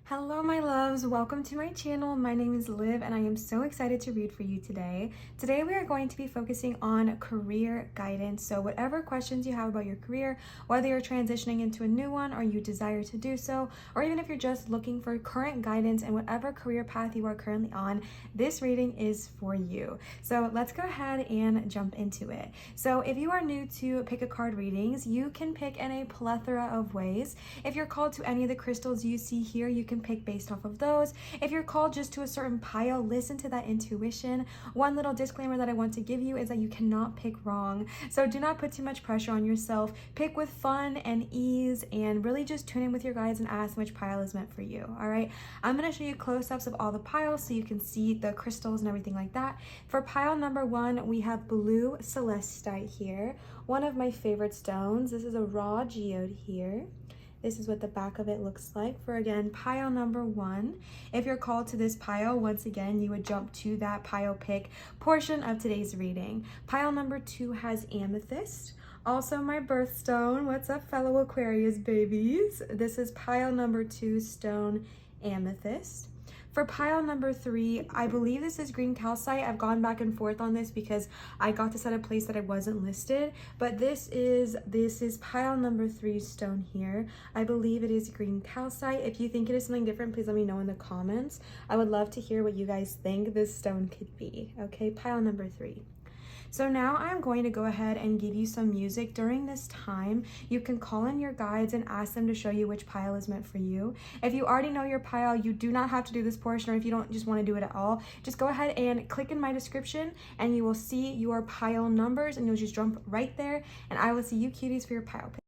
Hello my loves, welcome to my channel. My name is Liv and I am so excited to read for you today. Today we are going to be focusing on career guidance. So whatever questions you have about your career, whether you're transitioning into a new one or you desire to do so, or even if you're just looking for current guidance in whatever career path you are currently on, this reading is for you. So let's go ahead and jump into it. So if you are new to pick a card readings, you can pick in a plethora of ways. If you're called to any of the crystals you see here, you can pick based off of those. If you're called just to a certain pile, listen to that intuition. One little disclaimer that I want to give you is that you cannot pick wrong. So do not put too much pressure on yourself. Pick with fun and ease and really just tune in with your guides and ask which pile is meant for you. All right. I'm going to show you close-ups of all the piles so you can see the crystals and everything like that. For pile number 1, we have blue celestite here. One of my favorite stones. This is a raw geode here. This is what the back of it looks like for, again, pile number 1. If you're called to this pile, once again, you would jump to that pile pick portion of today's reading. Pile number 2 has amethyst. Also my birthstone. What's up, fellow Aquarius babies? This is pile number 2 stone amethyst. For pile number 3, I believe this is green calcite. I've gone back and forth on this because I got this at a place that I wasn't listed, but this is pile number 3 stone here. I believe it is green calcite. If you think it is something different, please let me know in the comments. I would love to hear what you guys think this stone could be. Okay, pile number 3. So now I'm going to go ahead and give you some music. During this time, you can call in your guides and ask them to show you which pile is meant for you. If you already know your pile, you do not have to do this portion, or if you don't just want to do it at all, just go ahead and click in my description and you will see your pile numbers and you'll just jump right there and I will see you cuties for your pile pick.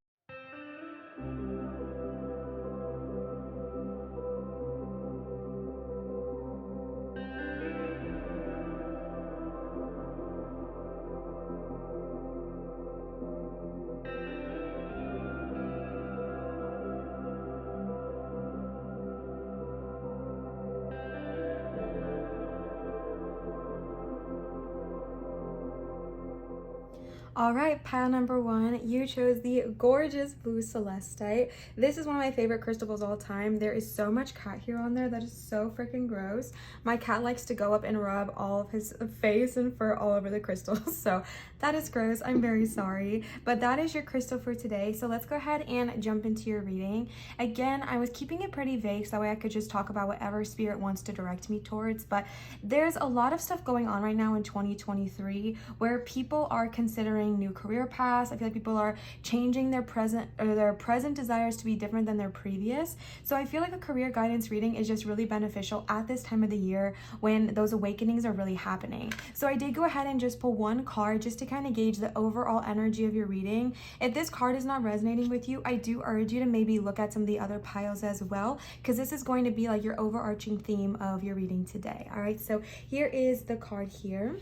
All right, pile number 1, you chose the gorgeous blue celestite. This is one of my favorite crystals of all time. There is so much cat hair on there that is so freaking gross. My cat likes to go up and rub all of his face and fur all over the crystals, so that is gross. I'm very sorry, but that is your crystal for today. So let's go ahead and jump into your reading. Again, I was keeping it pretty vague so that way I could just talk about whatever spirit wants to direct me towards, but there's a lot of stuff going on right now in 2023 where people are considering new career paths. I feel like people are changing their present desires to be different than their previous. So I feel like a career guidance reading is just really beneficial at this time of the year when those awakenings are really happening. So I did go ahead and just pull one card just to kind of gauge the overall energy of your reading. If this card is not resonating with you, I do urge you to maybe look at some of the other piles as well, because this is going to be like your overarching theme of your reading today. All right, so here is the card here.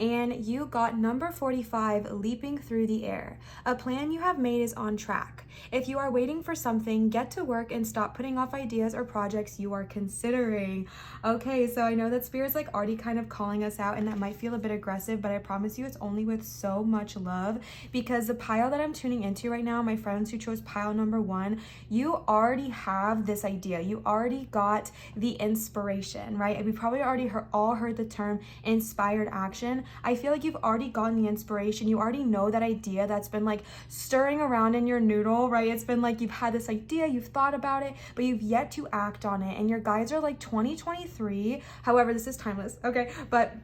And you got number 45, leaping through the air. A plan you have made is on track. If you are waiting for something, get to work and stop putting off ideas or projects you are considering. Okay, so I know that Spirit's like already kind of calling us out and that might feel a bit aggressive, but I promise you it's only with so much love, because the pile that I'm tuning into right now, my friends who chose pile number 1, you already have this idea. You already got the inspiration, right? And we probably already all heard the term inspired action. I feel like you've already gotten the inspiration. You already know that idea that's been like stirring around in your noodle, right? It's been like you've had this idea, you've thought about it, but you've yet to act on it. And your guides are like 2023. However, this is timeless, okay? But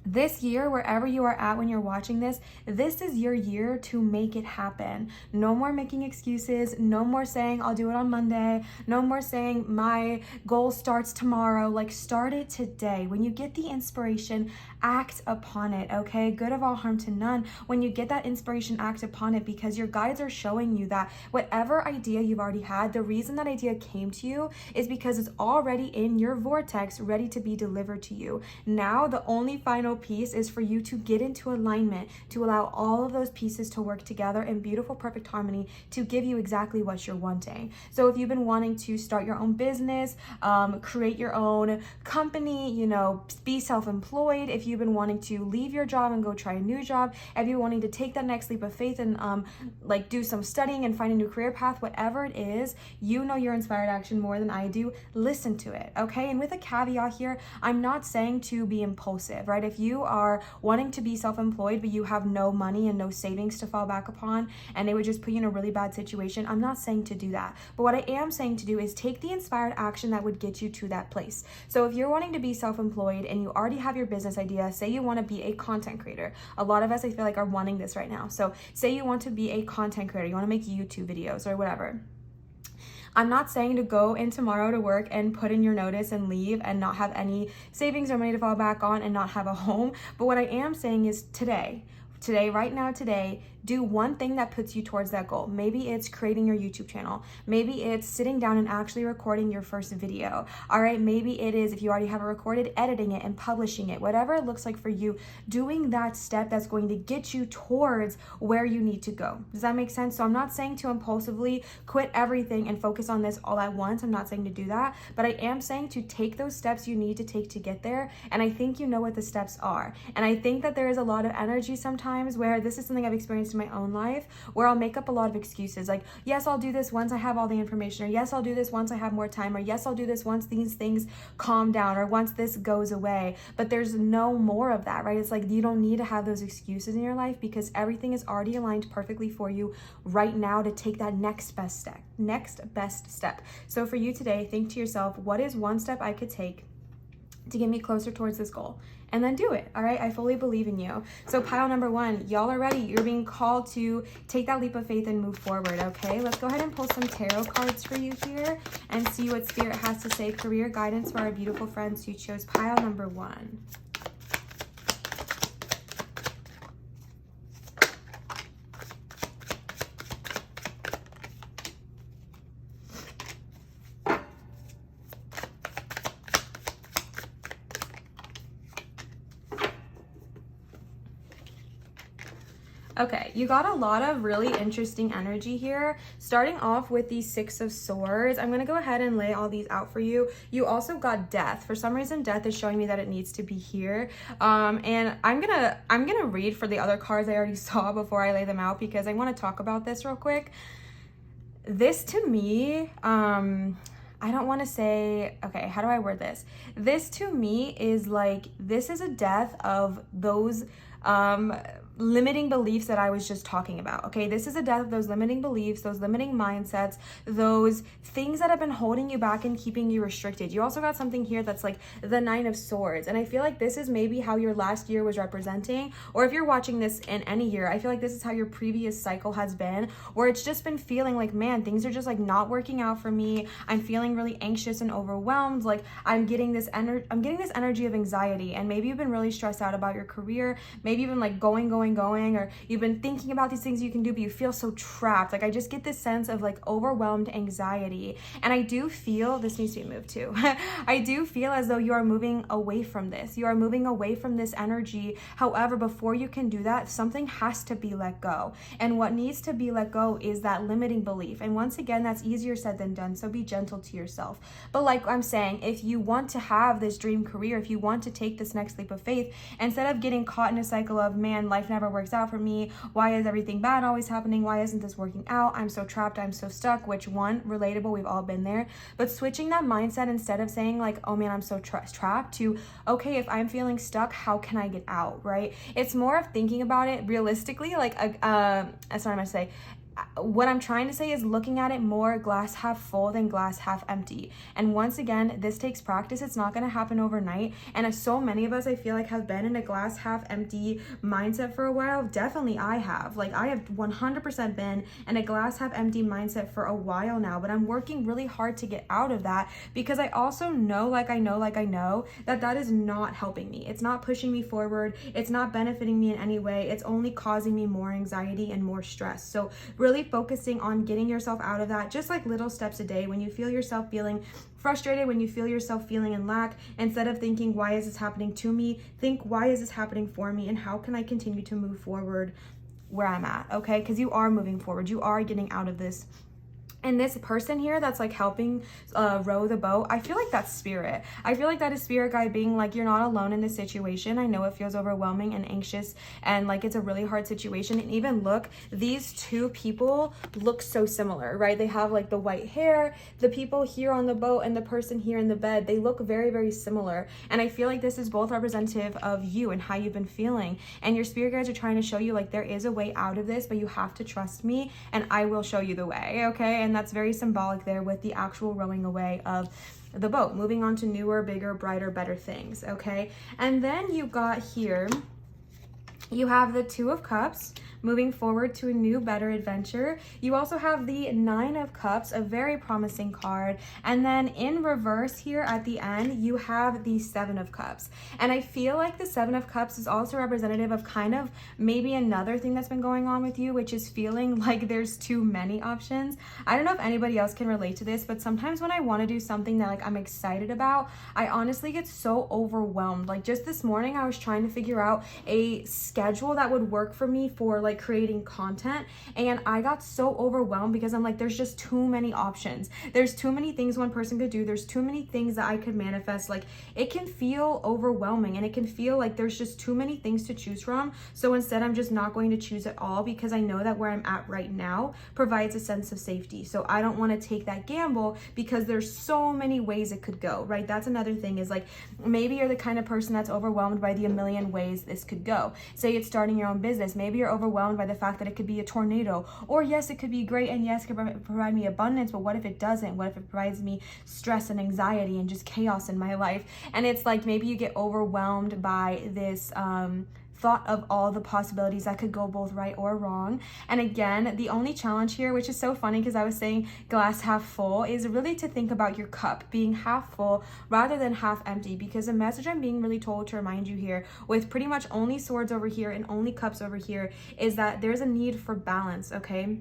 this year, wherever you are at when you're watching this, this is your year to make it happen. No more making excuses. No more saying, I'll do it on Monday. No more saying, my goal starts tomorrow. Like, start it today. When you get the inspiration, act upon it, okay? Good of all, harm to none. When you get that inspiration, act upon it, because your guides are showing you that whatever idea you've already had, the reason that idea came to you is because it's already in your vortex, ready to be delivered to you. Now, the only final final piece is for you to get into alignment, to allow all of those pieces to work together in beautiful, perfect harmony to give you exactly what you're wanting. So if you've been wanting to start your own business, create your own company, you know, be self-employed, if you've been wanting to leave your job and go try a new job, if you're wanting to take that next leap of faith and like do some studying and find a new career path, whatever it is, you know your inspired action more than I do. Listen to it, okay? And with a caveat here, I'm not saying to be impulsive, right? If you are wanting to be self-employed but you have no money and no savings to fall back upon and it would just put you in a really bad situation, I'm not saying to do that. But what I am saying to do is take the inspired action that would get you to that place. So if you're wanting to be self-employed and you already have your business idea, say you want to be a content creator. A lot of us, I feel like, are wanting this right now. So say you want to be a content creator, you want to make YouTube videos or whatever. I'm not saying to go in tomorrow to work and put in your notice and leave and not have any savings or money to fall back on and not have a home. But what I am saying is today, right now, do one thing that puts you towards that goal. Maybe it's creating your YouTube channel. Maybe it's sitting down and actually recording your first video. All right, maybe it is, if you already have it recorded, editing it and publishing it. Whatever it looks like for you, doing that step that's going to get you towards where you need to go. Does that make sense? So I'm not saying to impulsively quit everything and focus on this all at once. I'm not saying to do that, but I am saying to take those steps you need to take to get there. And I think you know what the steps are. And I think that there is a lot of energy sometimes where this is something I've experienced in my own life, where I'll make up a lot of excuses like, yes, I'll do this once I have all the information, or yes, I'll do this once I have more time, or yes, I'll do this once these things calm down, or once this goes away. But there's no more of that, right? It's like you don't need to have those excuses in your life because everything is already aligned perfectly for you right now to take that next best step. So for you today, think to yourself, what is one step I could take to get me closer towards this goal? And then do it, all right? I fully believe in you. So pile number one, y'all are ready. You're being called to take that leap of faith and move forward, okay? Let's go ahead and pull some tarot cards for you here and see what Spirit has to say. Career guidance for our beautiful friends who chose pile number one. Okay, you got a lot of really interesting energy here. Starting off with the Six of Swords, I'm gonna go ahead and lay all these out for you. You also got Death. For some reason, Death is showing me that it needs to be here. And I'm gonna read for the other cards I already saw before I lay them out because I want to talk about this real quick. This to me, I don't want to say, okay, how do I word this? This to me is like, this is a death of those limiting beliefs that I was just talking about, okay? This is a death of those limiting beliefs, those limiting mindsets, those things that have been holding you back and keeping you restricted. You also got something here that's like the Nine of Swords, and I feel like this is maybe how your last year was representing, or if you're watching this in any year, I feel like this is how your previous cycle has been, where it's just been feeling like, man, things are just like not working out for me. I'm feeling really anxious and overwhelmed. Like I'm getting this energy of anxiety, and maybe you've been really stressed out about your career. Maybe you've been like going, or you've been thinking about these things you can do, but you feel so trapped. Like I just get this sense of like overwhelmed anxiety. And I do feel, this needs to be moved too. I do feel as though you are moving away from this. You are moving away from this energy. However, before you can do that, something has to be let go. And what needs to be let go is that limiting belief. And once again, that's easier said than done. So be gentle to yourself. But like I'm saying, if you want to have this dream career, if you want to take this next leap of faith, instead of getting caught in a cycle of, man, life never works out for me. Why is everything bad always happening? Why isn't this working out? I'm so trapped. I'm so stuck, which one, relatable. We've all been there. But switching that mindset, instead of saying like, oh man, I'm so trapped, to, okay, if I'm feeling stuck, how can I get out, right? It's more of thinking about it realistically, like, that's what I'm gonna say. What I'm trying to say is looking at it more glass half full than glass half empty. And once again, this takes practice. It's not going to happen overnight. And as so many of us, I feel like, have been in a glass half empty mindset for a while. Definitely I have. Like I have 100% been in a glass half empty mindset for a while now, but I'm working really hard to get out of that because I also know, like I know that that is not helping me. It's not pushing me forward. It's not benefiting me in any way. It's only causing me more anxiety and more stress. So really focusing on getting yourself out of that, just like little steps a day. When you feel yourself feeling frustrated, when you feel yourself feeling in lack, instead of thinking, why is this happening to me, think, why is this happening for me, and how can I continue to move forward where I'm at, okay? Because you are moving forward, you are getting out of this. And this person here that's like helping row the boat, I feel like that's spirit. I feel like that is spirit guide being like, you're not alone in this situation. I know it feels overwhelming and anxious and like it's a really hard situation. And even look, these two people look so similar, right? They have like the white hair, the people here on the boat and the person here in the bed, they look very, very similar. And I feel like this is both representative of you and how you've been feeling. And your spirit guides are trying to show you like there is a way out of this, but you have to trust me and I will show you the way, okay? And that's very symbolic there with the actual rowing away of the boat, moving on to newer, bigger, brighter, better things, okay? And then you got here, you have the Two of Cups, moving forward to a new, better adventure. You also have the Nine of Cups, a very promising card. And then in reverse here at the end, you have the Seven of Cups. And I feel like the Seven of Cups is also representative of kind of maybe another thing that's been going on with you, which is feeling like there's too many options. I don't know if anybody else can relate to this, but sometimes when I want to do something that like I'm excited about, I honestly get so overwhelmed. Like just this morning, I was trying to figure out a schedule that would work for me for like creating content, and I got so overwhelmed because I'm like, there's just too many options, there's too many things one person could do, there's too many things that I could manifest. Like it can feel overwhelming and it can feel like there's just too many things to choose from. So instead I'm just not going to choose it all because I know that where I'm at right now provides a sense of safety. So I don't want to take that gamble because there's so many ways it could go, right? That's another thing, is like maybe you're the kind of person that's overwhelmed by the a million ways this could go. Say it's starting your own business, maybe you're overwhelmed by the fact that it could be a tornado, or yes, it could be great and yes, it could provide me abundance, but what if it doesn't? What if it provides me stress and anxiety and just chaos in my life? And it's like maybe you get overwhelmed by this thought of all the possibilities that could go both right or wrong. And again, the only challenge here, which is so funny because I was saying glass half full, is really to think about your cup being half full rather than half empty, because the message I'm being really told to remind you here, with pretty much only swords over here and only cups over here, is that there's a need for balance, okay?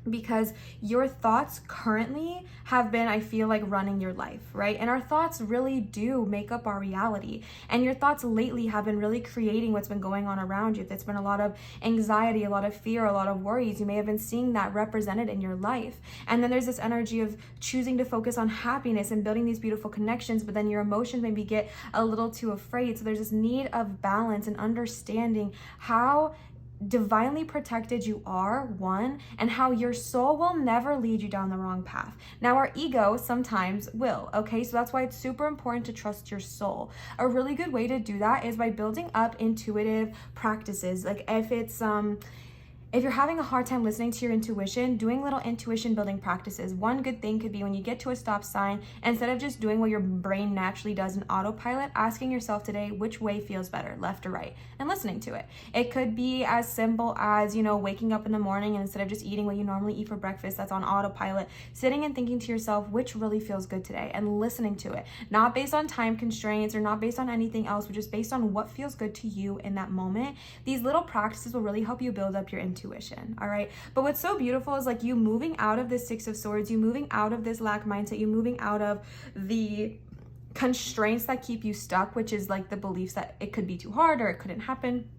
Because your thoughts currently have been, I feel like, running your life, right? And our thoughts really do make up our reality. And your thoughts lately have been really creating what's been going on around you. There's been a lot of anxiety, a lot of fear, a lot of worries. You may have been seeing that represented in your life. And then there's this energy of choosing to focus on happiness and building these beautiful connections, but then your emotions maybe get a little too afraid. So there's this need of balance and understanding how divinely protected you are, one, and how your soul will never lead you down the wrong path. Now, our ego sometimes will, okay? So that's why it's super important to trust your soul. A really good way to do that is by building up intuitive practices. Like if you're having a hard time listening to your intuition, doing little intuition building practices. One good thing could be when you get to a stop sign, instead of just doing what your brain naturally does in autopilot, asking yourself today, which way feels better, left or right, and listening to it. It could be as simple as, waking up in the morning and instead of just eating what you normally eat for breakfast that's on autopilot, sitting and thinking to yourself, which really feels good today, and listening to it. Not based on time constraints or not based on anything else, but just based on what feels good to you in that moment. These little practices will really help you build up your intuition, all right? But what's so beautiful is like you moving out of this Six of Swords, you moving out of this lack mindset, you moving out of the constraints that keep you stuck, which is like the beliefs that it could be too hard or it couldn't happen.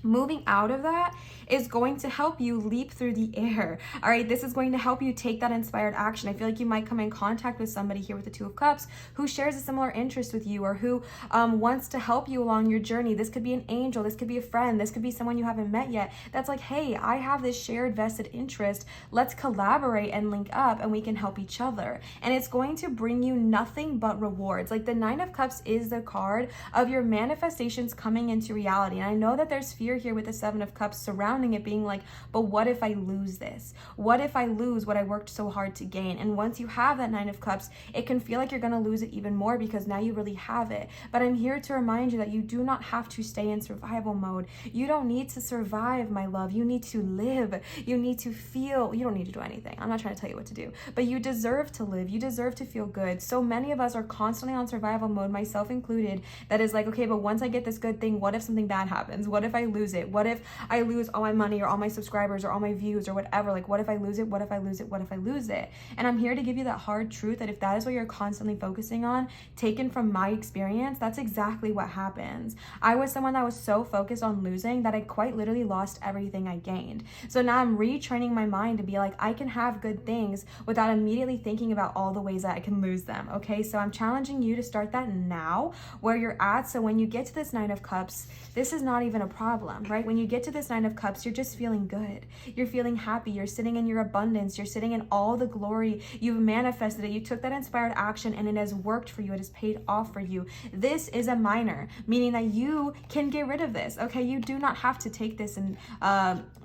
Moving out of that is going to help you leap through the air. All right, this is going to help you take that inspired action. I feel like you might come in contact with somebody here with the Two of Cups who shares a similar interest with you, or who wants to help you along your journey. This could be an angel, this could be a friend, this could be someone you haven't met yet. That's like, hey, I have this shared vested interest. Let's collaborate and link up and we can help each other. And it's going to bring you nothing but rewards. Like the Nine of Cups is the card of your manifestations coming into reality. And I know that there's fear here with the Seven of Cups surrounding it, being like, but what if I lose this? What if I lose what I worked so hard to gain? And once you have that Nine of Cups, it can feel like you're going to lose it even more because now you really have it. But I'm here to remind you that you do not have to stay in survival mode. You don't need to survive, my love. You need to live. You need to feel. You don't need to do anything. I'm not trying to tell you what to do, but you deserve to live. You deserve to feel good. So many of us are constantly on survival mode, myself included, that is like, okay, but once I get this good thing, what if something bad happens? What if I lose it? What if I lose all my money or all my subscribers or all my views or whatever? Like, what if I lose it? What if I lose it? What if I lose it? And I'm here to give you that hard truth that if that is what you're constantly focusing on, taken from my experience, that's exactly what happens. I was someone that was so focused on losing that I quite literally lost everything I gained. So now I'm retraining my mind to be like, I can have good things without immediately thinking about all the ways that I can lose them. Okay, so I'm challenging you to start that now where you're at. So when you get to this Nine of Cups, this is not even a problem, right? When you get to this Nine of Cups, you're just feeling good. You're feeling happy. You're sitting in your abundance. You're sitting in all the glory. You've manifested it. You took that inspired action and it has worked for you. It has paid off for you. This is a minor, meaning that you can get rid of this. Okay, you do not have to take this and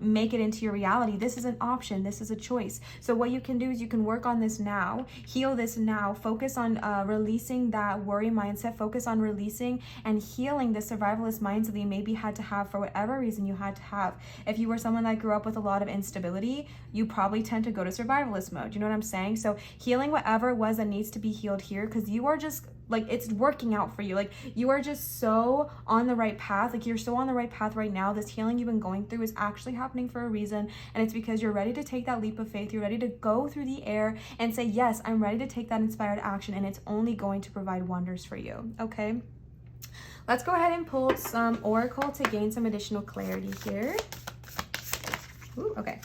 make it into your reality. This is an option. This is a choice. So what you can do is you can work on this now, heal this now, focus on releasing that worry mindset, focus on releasing and healing the survivalist mindset that you maybe had to have for whatever reason you had to have. If you were someone that grew up with a lot of instability, you probably tend to go to survivalist mode. You know what I'm saying? So healing whatever it was that needs to be healed here, because you are just like, it's working out for you. Like, you are just so on the right path. Like, you're so on the right path right now. This healing you've been going through is actually happening for a reason. And it's because you're ready to take that leap of faith. You're ready to go through the air and say, yes, I'm ready to take that inspired action. And it's only going to provide wonders for you. Okay. Let's go ahead and pull some Oracle to gain some additional clarity here. Ooh, okay.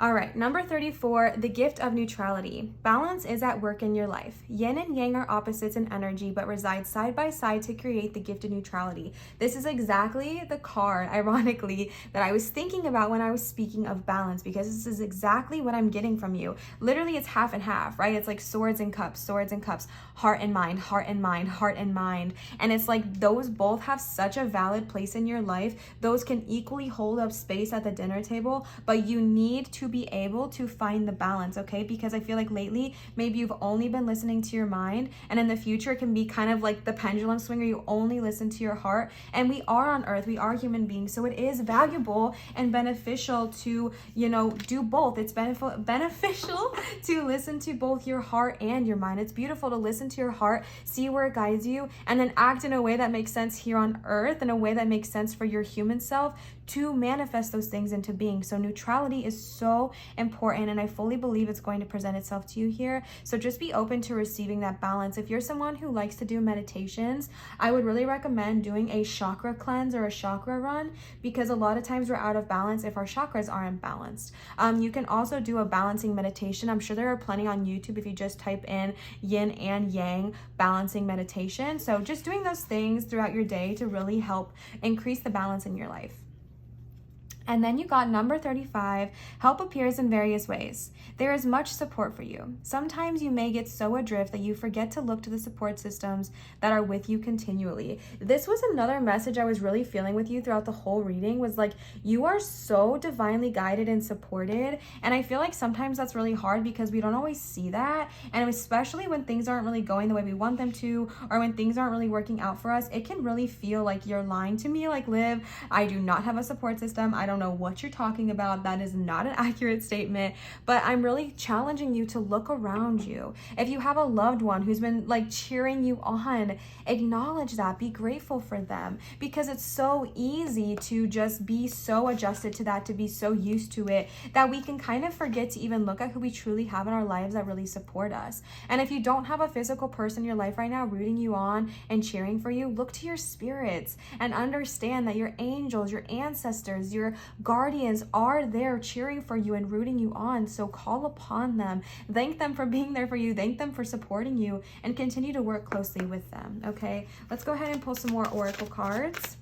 All right, number 34, the gift of neutrality. Balance is at work in your life. Yin and yang are opposites in energy, but reside side by side to create the gift of neutrality. This is exactly the card, ironically, that I was thinking about when I was speaking of balance, because this is exactly what I'm getting from you. Literally, it's half and half, right? It's like swords and cups, heart and mind, heart and mind, heart and mind. And it's like those both have such a valid place in your life. Those can equally hold up space at the dinner table, but you need to be able to find the balance, okay? Because I feel like lately, maybe you've only been listening to your mind, and in the future, it can be kind of like the pendulum swing where you only listen to your heart. And we are on earth, we are human beings, so it is valuable and beneficial to, you know, do both. It's beneficial to listen to both your heart and your mind. It's beautiful to listen to your heart, see where it guides you, and then act in a way that makes sense here on earth, in a way that makes sense for your human self to manifest those things into being. So neutrality is so important, and I fully believe it's going to present itself to you here. So just be open to receiving that balance. If you're someone who likes to do meditations, I would really recommend doing a chakra cleanse or a chakra run, because a lot of times we're out of balance if our chakras aren't balanced. You can also do a balancing meditation. I'm sure there are plenty on YouTube if you just type in yin and yang balancing meditation. So just doing those things throughout your day to really help increase the balance in your life. And then you got number 35, help appears in various ways. There is much support for you. Sometimes you may get so adrift that you forget to look to the support systems that are with you continually. This was another message I was really feeling with you throughout the whole reading, was like, you are so divinely guided and supported. And I feel like sometimes that's really hard because we don't always see that. And especially when things aren't really going the way we want them to, or when things aren't really working out for us, it can really feel like you're lying to me, like, Liv, I do not have a support system. I don't know what you're talking about. That is not an accurate statement. But I'm really challenging you to look around you. If you have a loved one who's been like cheering you on, acknowledge that, be grateful for them, because it's so easy to just be so adjusted to that, to be so used to it, that we can kind of forget to even look at who we truly have in our lives that really support us. And if you don't have a physical person in your life right now rooting you on and cheering for you, look to your spirits and understand that your angels, your ancestors, your guardians are there cheering for you and rooting you on. So call upon them, thank them for being there for you, thank them for supporting you, and continue to work closely with them. Okay, let's go ahead and pull some more oracle cards.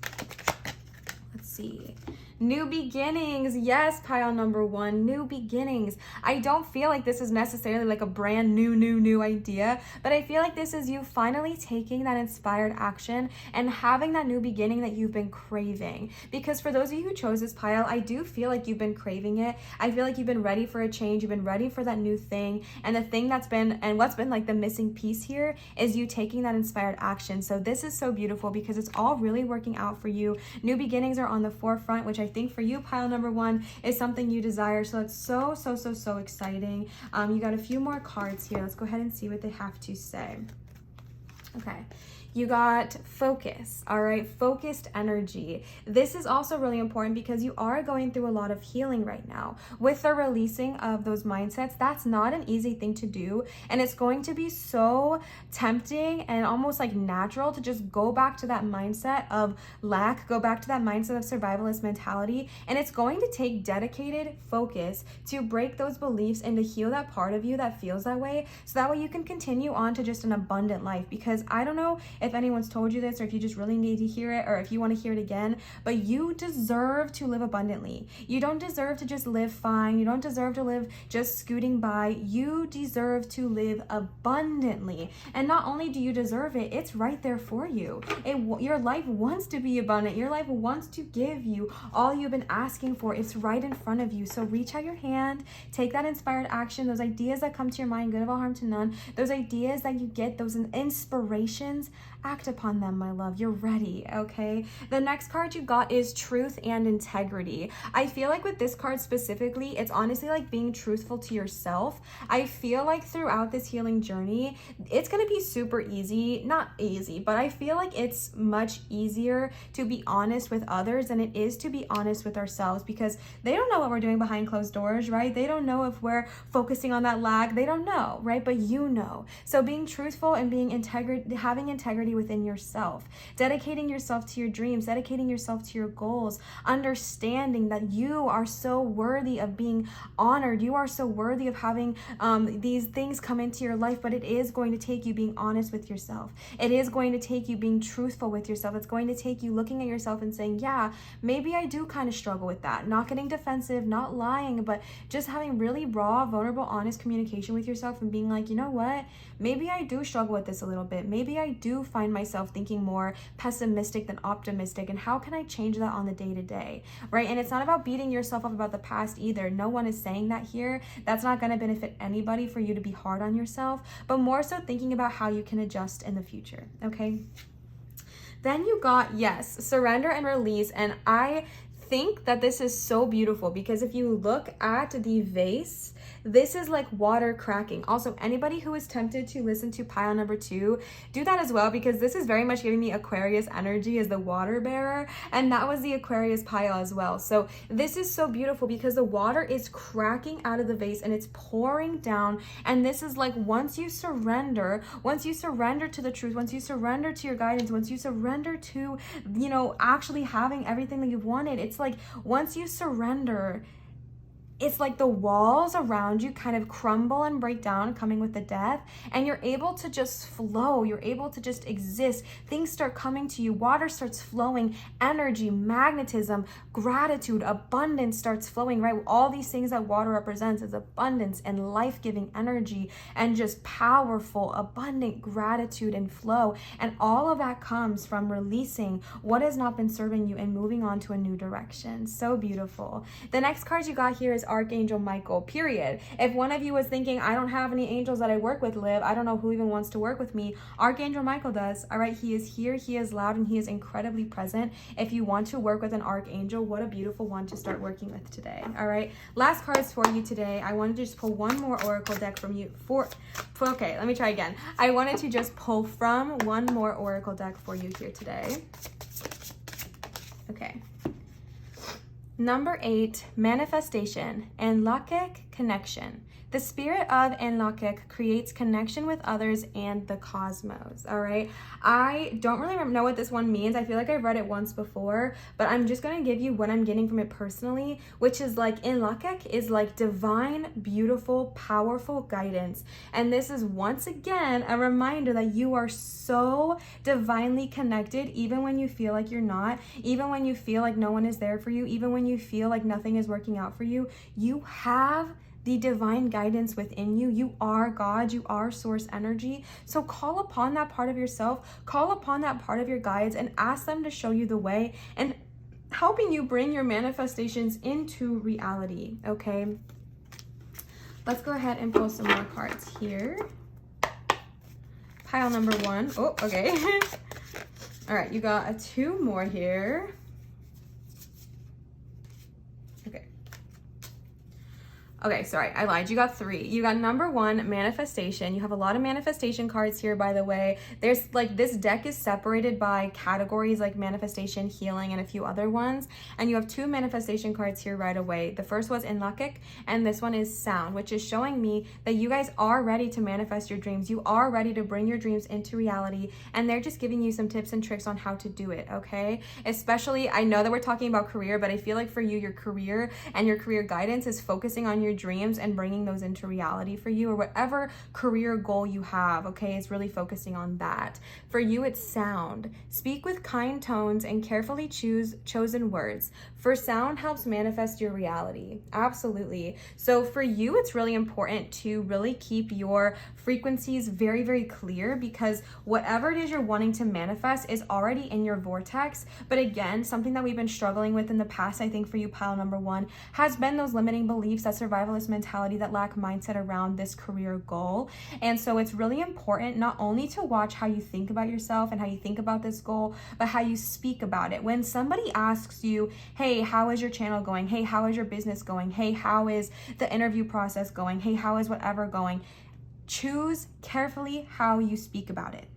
Let's see. New beginnings. Yes, pile number 1, new beginnings. I don't feel like this is necessarily like a brand new idea, but I feel like this is you finally taking that inspired action and having that new beginning that you've been craving. Because for those of you who chose this pile, I do feel like you've been craving it. I feel like you've been ready for a change. You've been ready for that new thing. And the thing that's been, and what's been like the missing piece here, is you taking that inspired action. So this is so beautiful because it's all really working out for you. New beginnings are on the forefront, which I think for you, pile number 1, is something you desire. So it's so exciting. You got a few more cards here. Let's go ahead and see what they have to say. Okay. You got focus, all right? Focused energy. This is also really important because you are going through a lot of healing right now. With the releasing of those mindsets, that's not an easy thing to do. And it's going to be so tempting and almost like natural to just go back to that mindset of lack, go back to that mindset of survivalist mentality. And it's going to take dedicated focus to break those beliefs and to heal that part of you that feels that way. So that way you can continue on to just an abundant life. Because I don't know if anyone's told you this or if you just really need to hear it or if you want to hear it again, but you deserve to live abundantly. You don't deserve to just live fine. You don't deserve to live just scooting by. You deserve to live abundantly. And not only do you deserve it, it's right there for you. Your life wants to be abundant. Your life wants to give you all you've been asking for. It's right in front of you. So reach out your hand, take that inspired action, those ideas that come to your mind, good of all harm to none, those ideas that you get, those inspirations, act upon them, my love. You're ready, okay? The next card you got is truth and integrity. I feel like with this card specifically, it's honestly like being truthful to yourself. I feel like throughout this healing journey, it's going to be super easy. Not easy, but I feel like it's much easier to be honest with others than it is to be honest with ourselves, because they don't know what we're doing behind closed doors, right? They don't know if we're focusing on that lag. They don't know, right? But you know. So being truthful and being having integrity within yourself, dedicating yourself to your dreams, dedicating yourself to your goals, understanding that you are so worthy of being honored. You are so worthy of having these things come into your life, but it is going to take you being honest with yourself. It is going to take you being truthful with yourself. It's going to take you looking at yourself and saying, yeah, maybe I do kind of struggle with that. Not getting defensive, not lying, but just having really raw, vulnerable, honest communication with yourself and being like, you know what? Maybe I do struggle with this a little bit. Maybe I do find myself thinking more pessimistic than optimistic, and how can I change that on the day-to-day, right? And it's not about beating yourself up about the past either. No one is saying that here. That's not going to benefit anybody for you to be hard on yourself, but more so thinking about how you can adjust in the future, okay? Then you got, yes, surrender and release. And I think that this is so beautiful because if you look at the vase, this is like water cracking. Also, anybody who is tempted to listen to pile number 2, do that as well, because this is very much giving me Aquarius energy as the water bearer, and that was the Aquarius pile as well. So this is so beautiful because the water is cracking out of the vase and it's pouring down, and this is like once you surrender to the truth, once you surrender to your guidance, once you surrender to, you know, actually having everything that you've wanted, it's like once you surrender, it's like the walls around you kind of crumble and break down, coming with the death, and you're able to just flow. You're able to just exist. Things start coming to you. Water starts flowing. Energy, magnetism, gratitude, abundance starts flowing, right? All these things that water represents is abundance and life-giving energy and just powerful, abundant gratitude and flow. And all of that comes from releasing what has not been serving you and moving on to a new direction. So beautiful. The next card you got here is Archangel Michael, period. If one of you was thinking, I don't have any angels that I work with, Liv, I don't know who even wants to work with me, Archangel Michael does, all right? He is here, he is loud, and he is incredibly present. If you want to work with an archangel, what a beautiful one to start working with today, all right? Last cards for you today. I wanted to just pull one more oracle deck from you okay, let me try again. I wanted to just pull from one more oracle deck for you here today. Okay. Number 8, manifestation, Enlakek, connection. The spirit of Enlakek creates connection with others and the cosmos, all right? I don't really know what this one means. I feel like I've read it once before, but I'm just going to give you what I'm getting from it personally, which is like Enlakek is like divine, beautiful, powerful guidance. And this is once again a reminder that you are so divinely connected, even when you feel like you're not, even when you feel like no one is there for you, even when you feel like nothing is working out for you. You have the divine guidance within you. You are God, you are source energy. So call upon that part of yourself, call upon that part of your guides and ask them to show you the way and helping you bring your manifestations into reality, okay? Let's go ahead and pull some more cards here. Pile number 1. Oh, okay. All right, you got 2 more here. Okay, sorry, I lied. You got 3. You got number 1, manifestation. You have a lot of manifestation cards here, by the way. There's like, this deck is separated by categories like manifestation, healing, and a few other ones. And you have 2 manifestation cards here right away. The first was Inlakik, and this one is sound, which is showing me that you guys are ready to manifest your dreams. You are ready to bring your dreams into reality, and they're just giving you some tips and tricks on how to do it, okay? Especially, I know that we're talking about career, but I feel like for you, your career and your career guidance is focusing on your dreams and bringing those into reality for you, or whatever career goal you have, okay? It's really focusing on that. For you, it's sound. Speak with kind tones and carefully choose chosen words. For sound helps manifest your reality. Absolutely. So for you, it's really important to really keep your frequencies very, very clear, because whatever it is you're wanting to manifest is already in your vortex. But again, something that we've been struggling with in the past, I think for you, pile number 1, has been those limiting beliefs, that survivalist mentality, that lack mindset around this career goal. And so it's really important not only to watch how you think about yourself and how you think about this goal, but how you speak about it. When somebody asks you, hey, how is your channel going? Hey, how is your business going? Hey, how is the interview process going? Hey, how is whatever going? Choose carefully how you speak about it,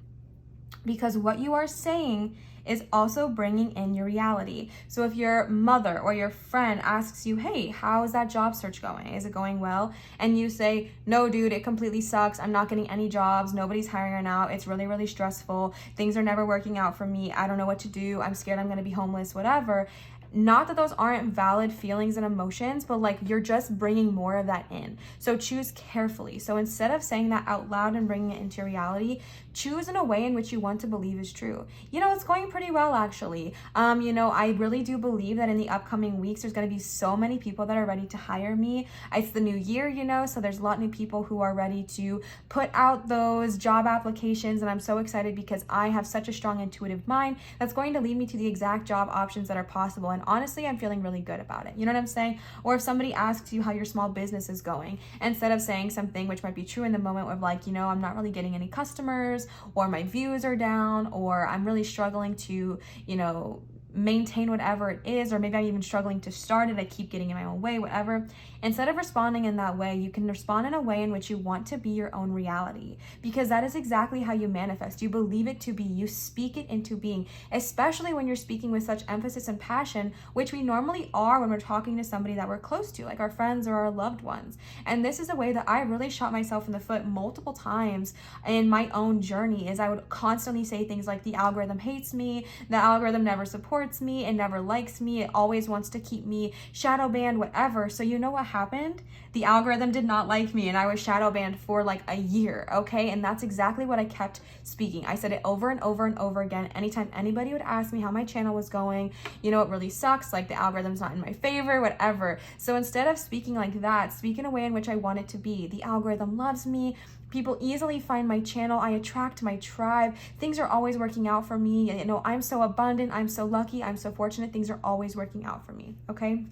because what you are saying is also bringing in your reality. So if your mother or your friend asks you, hey, how is that job search going? Is it going well? And you say, no, dude, it completely sucks. I'm not getting any jobs. Nobody's hiring right now. It's really, really stressful. Things are never working out for me. I don't know what to do. I'm scared I'm going to be homeless, whatever. Not that those aren't valid feelings and emotions, but like, you're just bringing more of that in. So choose carefully. So instead of saying that out loud and bringing it into reality, choose in a way in which you want to believe is true. You know, it's going pretty well, actually. You know, I really do believe that in the upcoming weeks, there's going to be so many people that are ready to hire me. It's the new year, you know, so there's a lot of new people who are ready to put out those job applications. And I'm so excited because I have such a strong intuitive mind that's going to lead me to the exact job options that are possible. And honestly, I'm feeling really good about it. You know what I'm saying? Or if somebody asks you how your small business is going, instead of saying something which might be true in the moment of like, you know, I'm not really getting any customers, or my views are down, or I'm really struggling to, you know, maintain whatever it is, or maybe I'm even struggling to start it, I keep getting in my own way, whatever. Instead of responding in that way, you can respond in a way in which you want to be your own reality, because that is exactly how you manifest. You believe it to be, you speak it into being, especially when you're speaking with such emphasis and passion, which we normally are when we're talking to somebody that we're close to, like our friends or our loved ones. And this is a way that I really shot myself in the foot multiple times in my own journey, is I would constantly say things like, the algorithm hates me, the algorithm never supports me, it never likes me, it always wants to keep me shadow banned, whatever. So you know what happened? The algorithm did not like me, and I was shadow banned for like a year, okay? And that's exactly what I kept speaking. I said it over and over and over again. Anytime anybody would ask me how my channel was going, you know, it really sucks, like the algorithm's not in my favor, whatever. So instead of speaking like that, speak in a way in which I want it to be. The algorithm loves me. People easily find my channel. I attract my tribe. Things are always working out for me. You know, I'm so abundant. I'm so lucky. I'm so fortunate. Things are always working out for me, okay?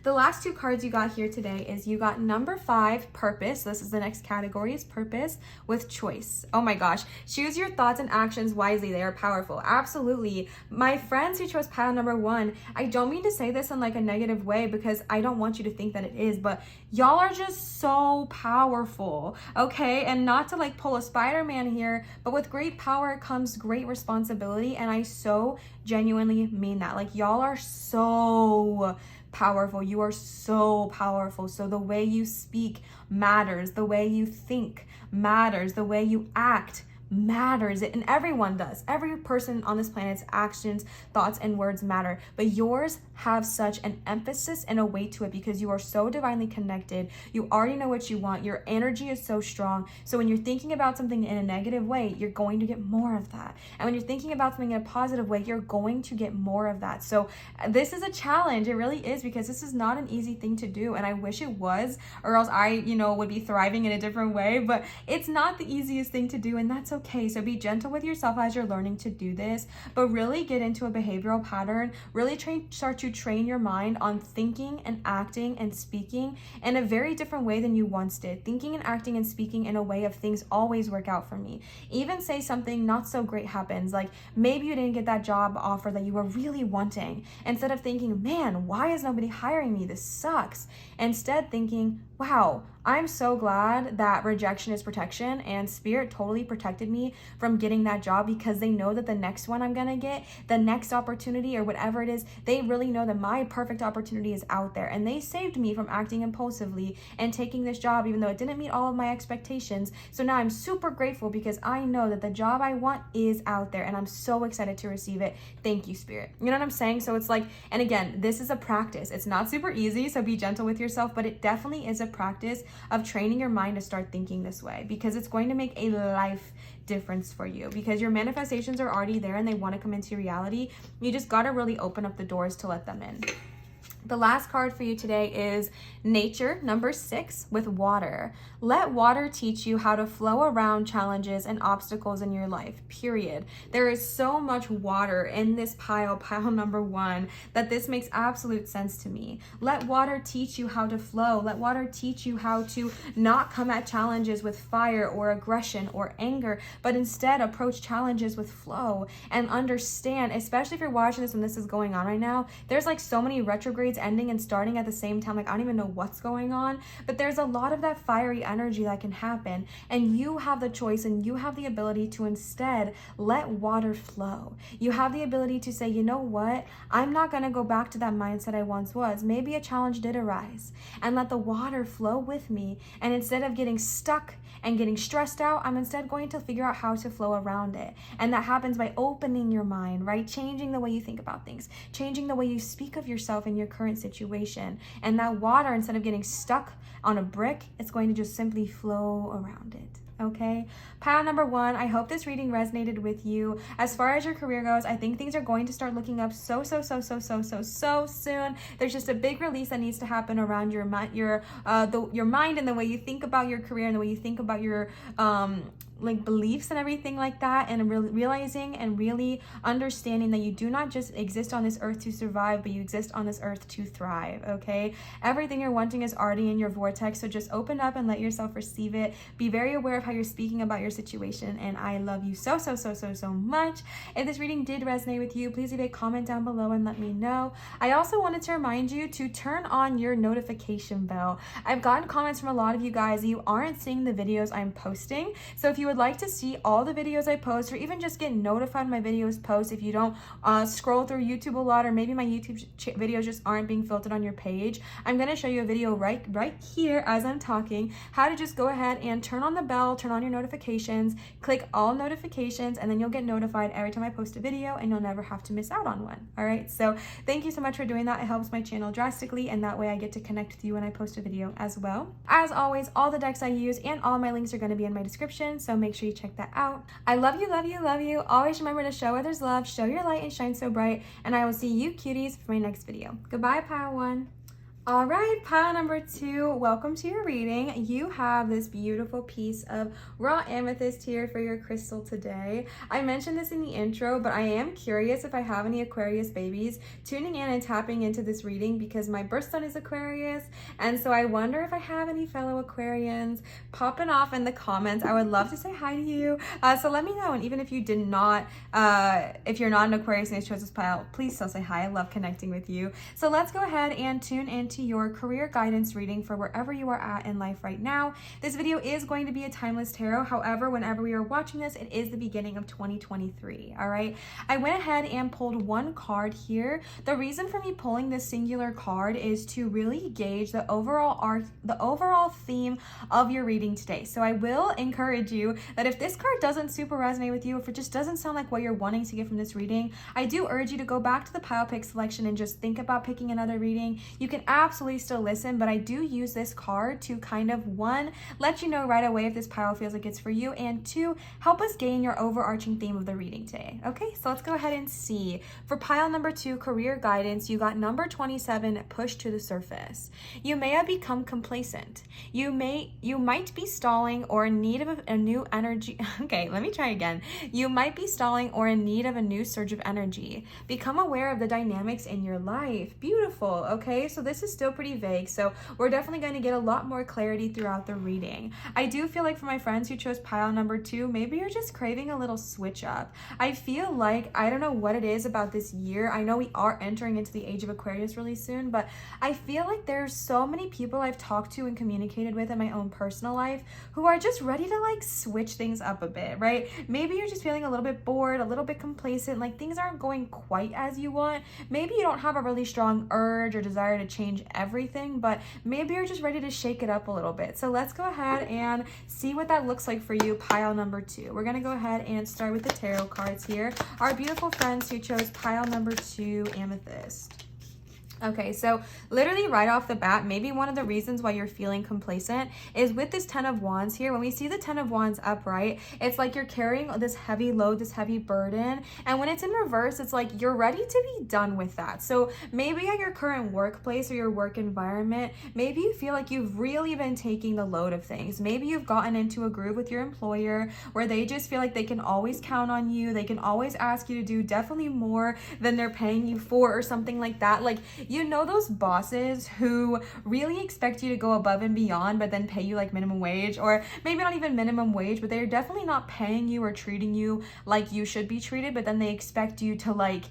The last 2 cards you got here today is you got number 5, purpose. This is the next category, is purpose, with choice. Oh my gosh. Choose your thoughts and actions wisely. They are powerful. Absolutely. My friends who chose pile number 1, I don't mean to say this in like a negative way, because I don't want you to think that it is, but y'all are just so powerful, okay? And not to like pull a Spider-Man here, but with great power comes great responsibility. And I so genuinely mean that. Like, y'all are so powerful. You are so powerful. So the way you speak matters. The way you think matters. The way you act matters. And everyone does. Every person on this planet's actions, thoughts, and words matter. But yours have such an emphasis and a weight to it, because you are so divinely connected. You already know what you want. Your energy is so strong. So when you're thinking about something in a negative way, you're going to get more of that. And when you're thinking about something in a positive way, you're going to get more of that. So this is a challenge. It really is, because this is not an easy thing to do. And I wish it was, or else I, you know, would be thriving in a different way. But it's not the easiest thing to do, and that's okay. So be gentle with yourself as you're learning to do this, but really get into a behavioral pattern, really start to train your mind on thinking and acting and speaking in a very different way than you once did. Thinking and acting and speaking in a way of things always work out for me. Even say something not so great happens, like maybe you didn't get that job offer that you were really wanting. Instead of thinking, man, why is nobody hiring me? This sucks. Instead thinking, wow, I'm so glad that rejection is protection, and Spirit totally protected me from getting that job, because they know that the next one I'm gonna get, the next opportunity or whatever it is, they really know that my perfect opportunity is out there, and they saved me from acting impulsively and taking this job even though it didn't meet all of my expectations. So now I'm super grateful because I know that the job I want is out there, and I'm so excited to receive it. Thank you, Spirit. You know what I'm saying? So it's like, and again, this is a practice. It's not super easy, so be gentle with yourself, but it definitely is a practice of training your mind to start thinking this way, because it's going to make a life difference for you, because your manifestations are already there and they want to come into reality. You just got to really open up the doors to let them in. The last card for you today is Nature, number 6, with water. Let water teach you how to flow around challenges and obstacles in your life, period. There is so much water in this pile number 1, that this makes absolute sense to me. Let water teach you how to flow. Let water teach you how to not come at challenges with fire or aggression or anger, but instead approach challenges with flow and understand, especially if you're watching this and this is going on right now, there's like so many retrogrades ending and starting at the same time. Like, I don't even know what's going on, but there's a lot of that fiery energy that can happen, and you have the choice and you have the ability to instead let water flow. You have the ability to say, you know what, I'm not going to go back to that mindset I once was. Maybe a challenge did arise, and let the water flow with me, and instead of getting stuck and getting stressed out, I'm instead going to figure out how to flow around it. And that happens by opening your mind, right? Changing the way you think about things, changing the way you speak of yourself in your current situation. And that water, instead of getting stuck on a brick, it's going to just simply flow around it. Okay, pile number 1, I hope this reading resonated with you. As far as your career goes, I think things are going to start looking up so soon. There's just a big release that needs to happen around your mind, your mind, and the way you think about your career and the way you think about your like beliefs and everything like that, and realizing and really understanding that you do not just exist on this earth to survive, but you exist on this earth to thrive. Okay, everything you're wanting is already in your vortex, so just open up and let yourself receive it. Be very aware of how you're speaking about your situation, and I love you so much. If this reading did resonate with you, please leave a comment down below and let me know. I also wanted to remind you to turn on your notification bell. I've gotten comments from a lot of you guys that you aren't seeing the videos I'm posting, so if you would like to see all the videos I post, or even just get notified when my videos post, if you don't scroll through YouTube a lot, or maybe my YouTube videos just aren't being filtered on your page, I'm going to show you a video right here as I'm talking, how to just go ahead and turn on the bell, turn on your notifications, click all notifications, and then you'll get notified every time I post a video, and you'll never have to miss out on one. All right, so thank you so much for doing that. It helps my channel drastically, and that way I get to connect with you when I post a video as well. As always, all the decks I use and all my links are going to be in my description, so make sure you check that out. I love you. Always remember to show others love, show your light, and shine so bright, and I will see you cuties for my next video. Goodbye, pile 1. All right, pile number 2, welcome to your reading. You have this beautiful piece of raw amethyst here for your crystal today. I mentioned this in the intro, but I am curious if I have any Aquarius babies tuning in and tapping into this reading, because my birthstone is Aquarius, and so I wonder if I have any fellow Aquarians popping off in the comments. I would love to say hi to you, so let me know. And even if you did not, if you're not an Aquarius and you chose this pile, please still say hi. I love connecting with you. So let's go ahead and tune into your career guidance reading for wherever you are at in life right now. This video is going to be a timeless tarot. However, whenever we are watching this, it is the beginning of 2023. All right, I went ahead and pulled one card here. The reason for me pulling this singular card is to really gauge the overall arc, the overall theme of your reading today. So I will encourage you that if this card doesn't super resonate with you, if it just doesn't sound like what you're wanting to get from this reading, I do urge you to go back to the pile pick selection and just think about picking another reading. You can absolutely still listen, but I do use this card to kind of, one, let you know right away if this pile feels like it's for you, and two, help us gain your overarching theme of the reading today. Okay, so let's go ahead and see. For pile number 2, career guidance, you got number 27, push to the surface. You may have become complacent. You might be stalling or in need of a new energy. Okay, let me try again. You might be stalling or in need of a new surge of energy. Become aware of the dynamics in your life. Beautiful. Okay, so this is still pretty vague, so we're definitely going to get a lot more clarity throughout the reading. I do feel like for my friends who chose pile number 2, maybe you're just craving a little switch up. I feel like, I don't know what it is about this year. I know we are entering into the age of Aquarius really soon, but I feel like there's so many people I've talked to and communicated with in my own personal life who are just ready to like switch things up a bit, right? Maybe you're just feeling a little bit bored, a little bit complacent, like things aren't going quite as you want. Maybe you don't have a really strong urge or desire to change everything, but maybe you're just ready to shake it up a little bit. So let's go ahead and see what that looks like for you, pile number 2. We're gonna go ahead and start with the tarot cards here. Our beautiful friends who chose pile number 2, amethyst. Okay, so literally right off the bat, maybe one of the reasons why you're feeling complacent is with this 10 of Wands here. When we see the 10 of Wands upright, it's like you're carrying this heavy load, this heavy burden. And when it's in reverse, it's like you're ready to be done with that. So maybe at your current workplace or your work environment, maybe you feel like you've really been taking the load of things. Maybe you've gotten into a groove with your employer where they just feel like they can always count on you. They can always ask you to do definitely more than they're paying you for or something like that. Like, you know, those bosses who really expect you to go above and beyond, but then pay you like minimum wage, or maybe not even minimum wage, but they're definitely not paying you or treating you like you should be treated, but then they expect you to like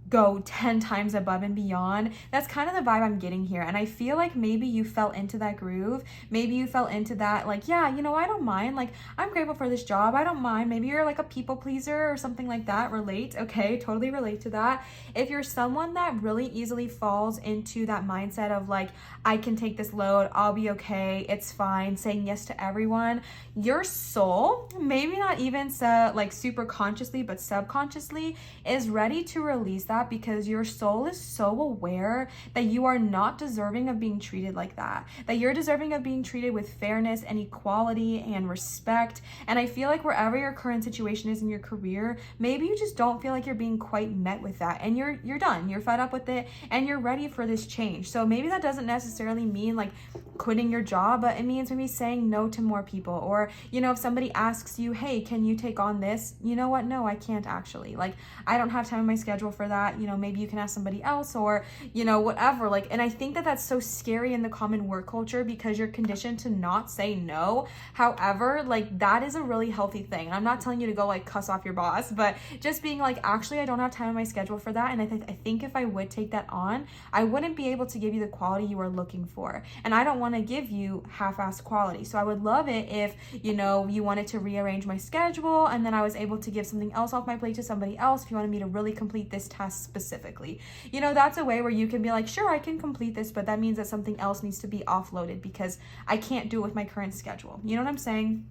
go 10 times above and beyond. That's kind of the vibe I'm getting here. And I feel like maybe you fell into that groove. Maybe you fell into that, like, yeah, you know, I don't mind. Like, I'm grateful for this job. I don't mind. Maybe you're like a people pleaser or something like that. Relate. Okay, totally relate to that. If you're someone that really easily falls into that mindset of like, I can take this load, I'll be okay, it's fine, saying yes to everyone, your soul, maybe not even like super consciously, but subconsciously, is ready to release that, because your soul is so aware that you are not deserving of being treated like that you're deserving of being treated with fairness and equality and respect. And I feel like wherever your current situation is in your career, maybe you just don't feel like you're being quite met with that, and you're done, you're fed up with it, and you're ready for this change. So maybe that doesn't necessarily mean like quitting your job, but it means maybe saying no to more people. Or, you know, if somebody asks you, hey, can you take on this? You know what? No, I can't actually. Like, I don't have time in my schedule for that. You know, maybe you can ask somebody else, or, you know, whatever. Like, and I think that that's so scary in the common work culture, because you're conditioned to not say no. However, like, that is a really healthy thing. And I'm not telling you to go like cuss off your boss, but just being like, actually, I don't have time in my schedule for that. And I think if I would take that on, I wouldn't be able to give you the quality you are looking for. And I don't want to give you half-assed quality. So I would love it if, you know, you wanted to rearrange my schedule, and then I was able to give something else off my plate to somebody else. If you wanted me to really complete this task specifically, you know, that's a way where you can be like, sure, I can complete this, but that means that something else needs to be offloaded because I can't do it with my current schedule. You know what I'm saying?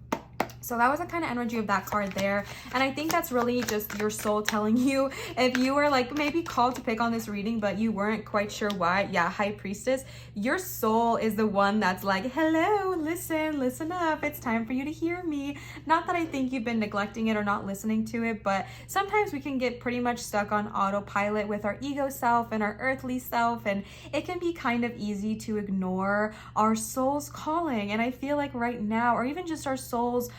So that was the kind of energy of that card there. And I think that's really just your soul telling you, if you were like maybe called to pick on this reading, but you weren't quite sure why. Yeah, High Priestess, your soul is the one that's like, hello, listen up. It's time for you to hear me. Not that I think you've been neglecting it or not listening to it, but sometimes we can get pretty much stuck on autopilot with our ego self and our earthly self. And it can be kind of easy to ignore our soul's calling. And I feel like right now, or even just our soul's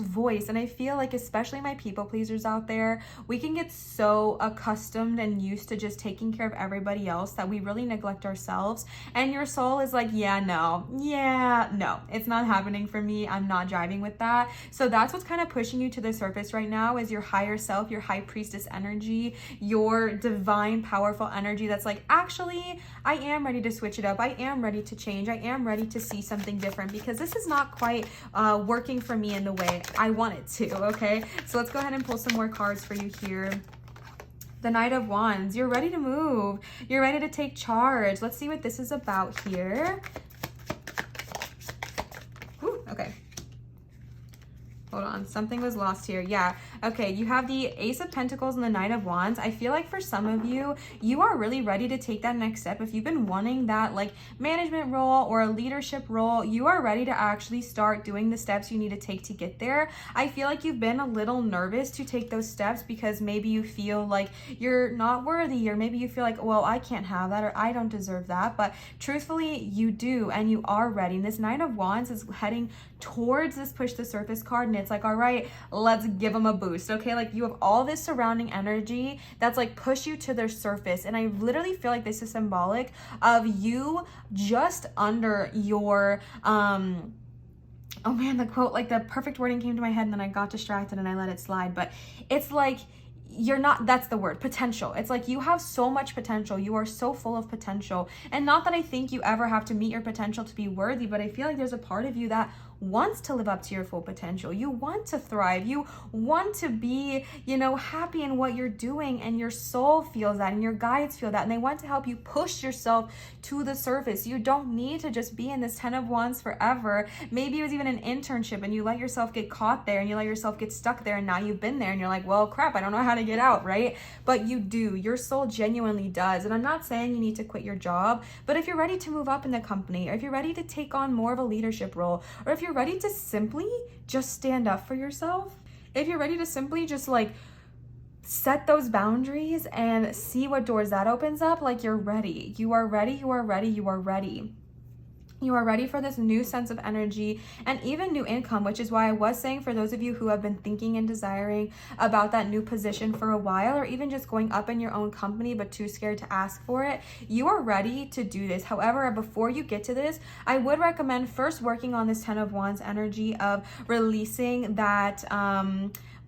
voice. And I feel like, especially my people pleasers out there, we can get so accustomed and used to just taking care of everybody else that we really neglect ourselves. And your soul is like, no, it's not happening for me. I'm not jiving with that. So that's what's kind of pushing you to the surface right now, is your higher self, your High Priestess energy, your divine, powerful energy that's like, actually, I am ready to switch it up. I am ready to change. I am ready to see something different, because this is not quite working for me in the way I want it to. Okay, so let's go ahead and pull some more cards for you here. The Knight of Wands, you're ready to move. You're ready to take charge. Let's see what this is about here. Ooh, okay. Hold on, something was lost here. Yeah, okay, you have the Ace of Pentacles and the Knight of Wands. I feel like for some of you, you are really ready to take that next step. If you've been wanting that like management role or a leadership role, you are ready to actually start doing the steps you need to take to get there. I feel like you've been a little nervous to take those steps because maybe you feel like you're not worthy, or maybe you feel like, well, I can't have that, or I don't deserve that. But truthfully, you do, and you are ready. And this Knight of Wands is heading towards this push the surface card, and it's like, all right, let's give them a boost. Okay, like you have all this surrounding energy that's like push you to their surface, and I literally feel like this is symbolic of you just under your oh man, the quote, like the perfect wording came to my head and then I got distracted and I let it slide, but it's like you're not, that's the word, potential. It's like you have so much potential. You are so full of potential. And not that I think you ever have to meet your potential to be worthy, but I feel like there's a part of you that wants to live up to your full potential. You want to thrive. You want to be, you know, happy in what you're doing, and your soul feels that and your guides feel that, and they want to help you push yourself to the surface. You don't need to just be in this 10 of Wands forever. Maybe it was even an internship and you let yourself get caught there and you let yourself get stuck there, and now you've been there and you're like, well, crap, I don't know how to get out, right? But you do. Your soul genuinely does. And I'm not saying you need to quit your job, but if you're ready to move up in the company, or if you're ready to take on more of a leadership role, or if you're ready to simply just stand up for yourself, if you're ready to simply just like set those boundaries and see what doors that opens up, like you're ready. You are ready, you are ready, you are ready. You are ready for this new sense of energy and even new income, which is why I was saying for those of you who have been thinking and desiring about that new position for a while, or even just going up in your own company but too scared to ask for it, you are ready to do this. However, before you get to this, I would recommend first working on this 10 of Wands energy of releasing that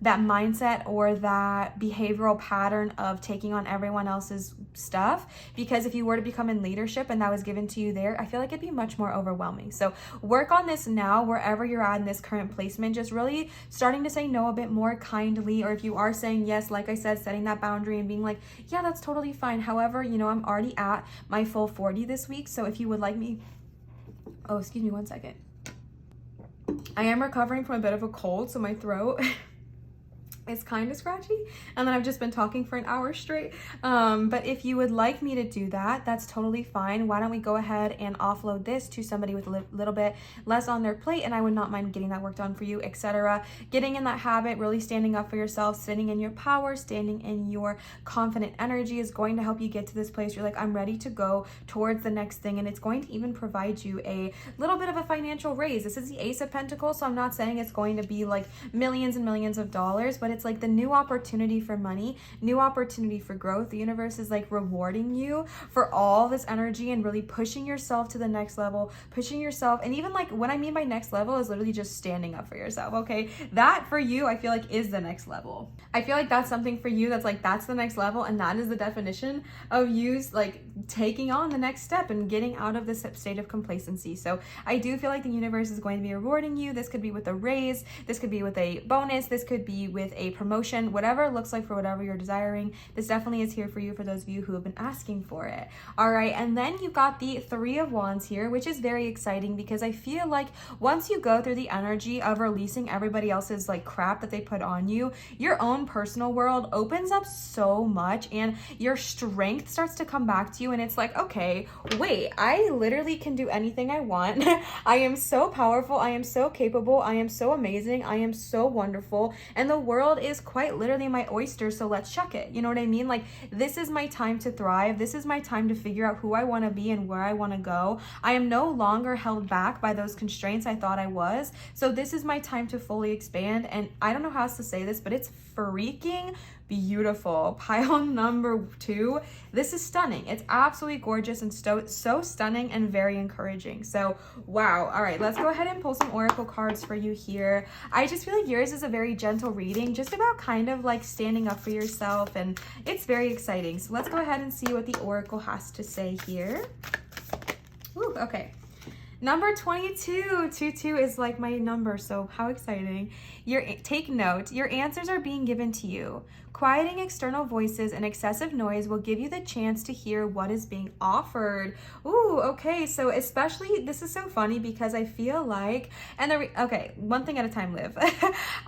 that mindset or that behavioral pattern of taking on everyone else's stuff, because if you were to become in leadership and that was given to you there, I feel like it'd be much more overwhelming. So work on this now, wherever you're at in this current placement, just really starting to say no a bit more kindly, or if you are saying yes, like I said, setting that boundary and being like, yeah, that's totally fine. However, you know, I'm already at my full 40 this week, so if you would like me, oh, excuse me one second. I am recovering from a bit of a cold, so my throat it's kind of scratchy, and then I've just been talking for an hour straight. But if you would like me to do that, that's totally fine. Why don't we go ahead and offload this to somebody with a little bit less on their plate, and I would not mind getting that work done for you, etc. Getting in that habit, really standing up for yourself, sitting in your power, standing in your confident energy is going to help you get to this place. You're like, I'm ready to go towards the next thing, and it's going to even provide you a little bit of a financial raise. This is the Ace of Pentacles, so I'm not saying it's going to be like millions and millions of dollars, but it's like the new opportunity for money, new opportunity for growth. The universe is like rewarding you for all this energy and really pushing yourself to the next level, pushing yourself. And even like what I mean by next level is literally just standing up for yourself. Okay, that for you, I feel like is the next level. I feel like that's something for you that's like, that's the next level, and that is the definition of you like taking on the next step and getting out of this state of complacency. So I do feel like the universe is going to be rewarding you. This could be with a raise, this could be with a bonus, this could be with a promotion, whatever it looks like for whatever you're desiring. This definitely is here for you, for those of you who have been asking for it. All right, and then you've got the 3 of Wands here, which is very exciting because I feel like once you go through the energy of releasing everybody else's like crap that they put on you, your own personal world opens up so much and your strength starts to come back to you, and it's like, okay, wait, I literally can do anything I want. I am so powerful, I am so capable, I am so amazing, I am so wonderful, and the world is quite literally my oyster, so let's check it. You know what I mean? Like, this is my time to thrive. This is my time to figure out who I want to be and where I want to go. I am no longer held back by those constraints I thought I was. So this is my time to fully expand, and I don't know how else to say this, but it's freaking beautiful. Pile number 2. This is stunning. It's absolutely gorgeous and so stunning and very encouraging. So wow. All right, let's go ahead and pull some oracle cards for you here. I just feel like yours is a very gentle reading, just about kind of like standing up for yourself, and it's very exciting. So let's go ahead and see what the oracle has to say here. Ooh, okay. Number 22. 22 is like my number, so how exciting. Take note, your answers are being given to you. Quieting external voices and excessive noise will give you the chance to hear what is being offered. Ooh, okay, so especially, this is so funny because I feel like, okay, one thing at a time, Liv.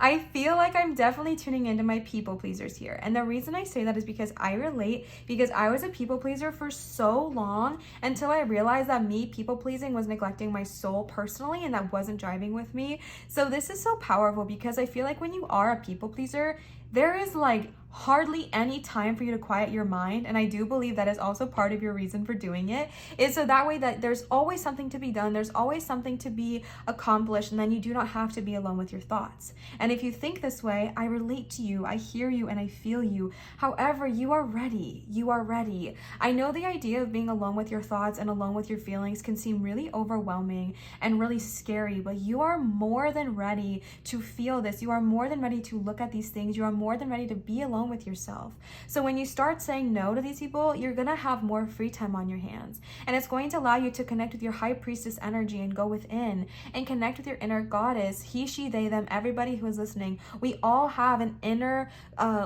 I feel like I'm definitely tuning into my people pleasers here. And the reason I say that is because I relate, because I was a people pleaser for so long until I realized that me people pleasing was neglecting my soul personally, and that wasn't driving with me. So this is so powerful because I feel like when you are a people pleaser, there is like hardly any time for you to quiet your mind, and I do believe that is also part of your reason for doing it, is so that way that there's always something to be done, there's always something to be accomplished, and then you do not have to be alone with your thoughts. And if you think this way, I relate to you, I hear you, and I feel you. However, you are ready. I know the idea of being alone with your thoughts and alone with your feelings can seem really overwhelming and really scary, but you are more than ready to feel this. You are more than ready to look at these things. You are more than ready to be alone with yourself. So when you start saying no to these people, you're gonna have more free time on your hands, and it's going to allow you to connect with your high priestess energy and go within and connect with your inner goddess. He, she, they, them, everybody who is listening, we all have an inner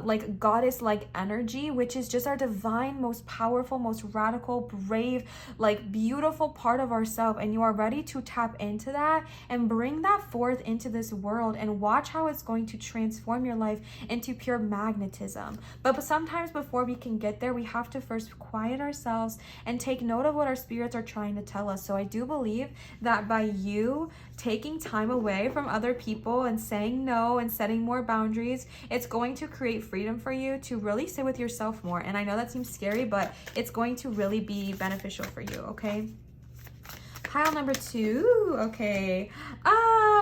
like goddess like energy, which is just our divine, most powerful, most radical, brave, like beautiful part of ourselves, and you are ready to tap into that and bring that forth into this world and watch how it's going to transform your life into pure magnetism. But sometimes before we can get there, we have to first quiet ourselves and take note of what our spirits are trying to tell us. So I do believe that by you taking time away from other people and saying no and setting more boundaries, it's going to create freedom for you to really sit with yourself more. And I know that seems scary, but it's going to really be beneficial for you, okay? Pile number 2, okay.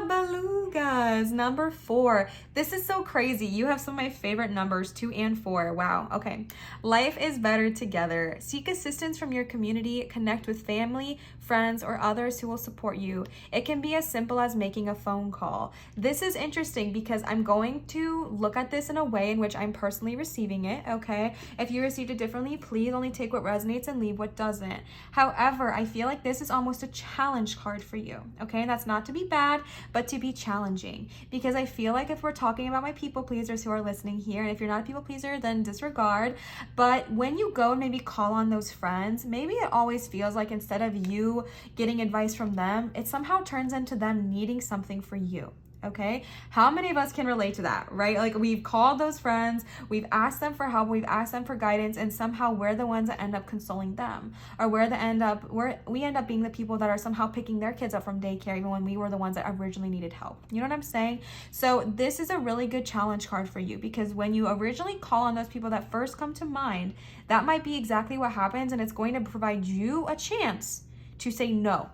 Belugas, number 4. This is so crazy. You have some of my favorite numbers, 2 and 4. Wow, okay. Life is better together. Seek assistance from your community. Connect with family, friends, or others who will support you. It can be as simple as making a phone call. This is interesting because I'm going to look at this in a way in which I'm personally receiving it, okay? If you received it differently, please only take what resonates and leave what doesn't. However, I feel like this is almost a challenge card for you, okay? And that's not to be bad, but to be challenging, because I feel like if we're talking about my people pleasers who are listening here, and if you're not a people pleaser, then disregard. But when you go and maybe call on those friends, maybe it always feels like instead of you getting advice from them, it somehow turns into them needing something for you. Okay, how many of us can relate to that, right? Like we've called those friends, we've asked them for help, we've asked them for guidance, and somehow we're the ones that end up consoling them, or we end up being the people that are somehow picking their kids up from daycare even when we were the ones that originally needed help. You know what I'm saying? So this is a really good challenge card for you, because when you originally call on those people that first come to mind, that might be exactly what happens, and it's going to provide you a chance to say no.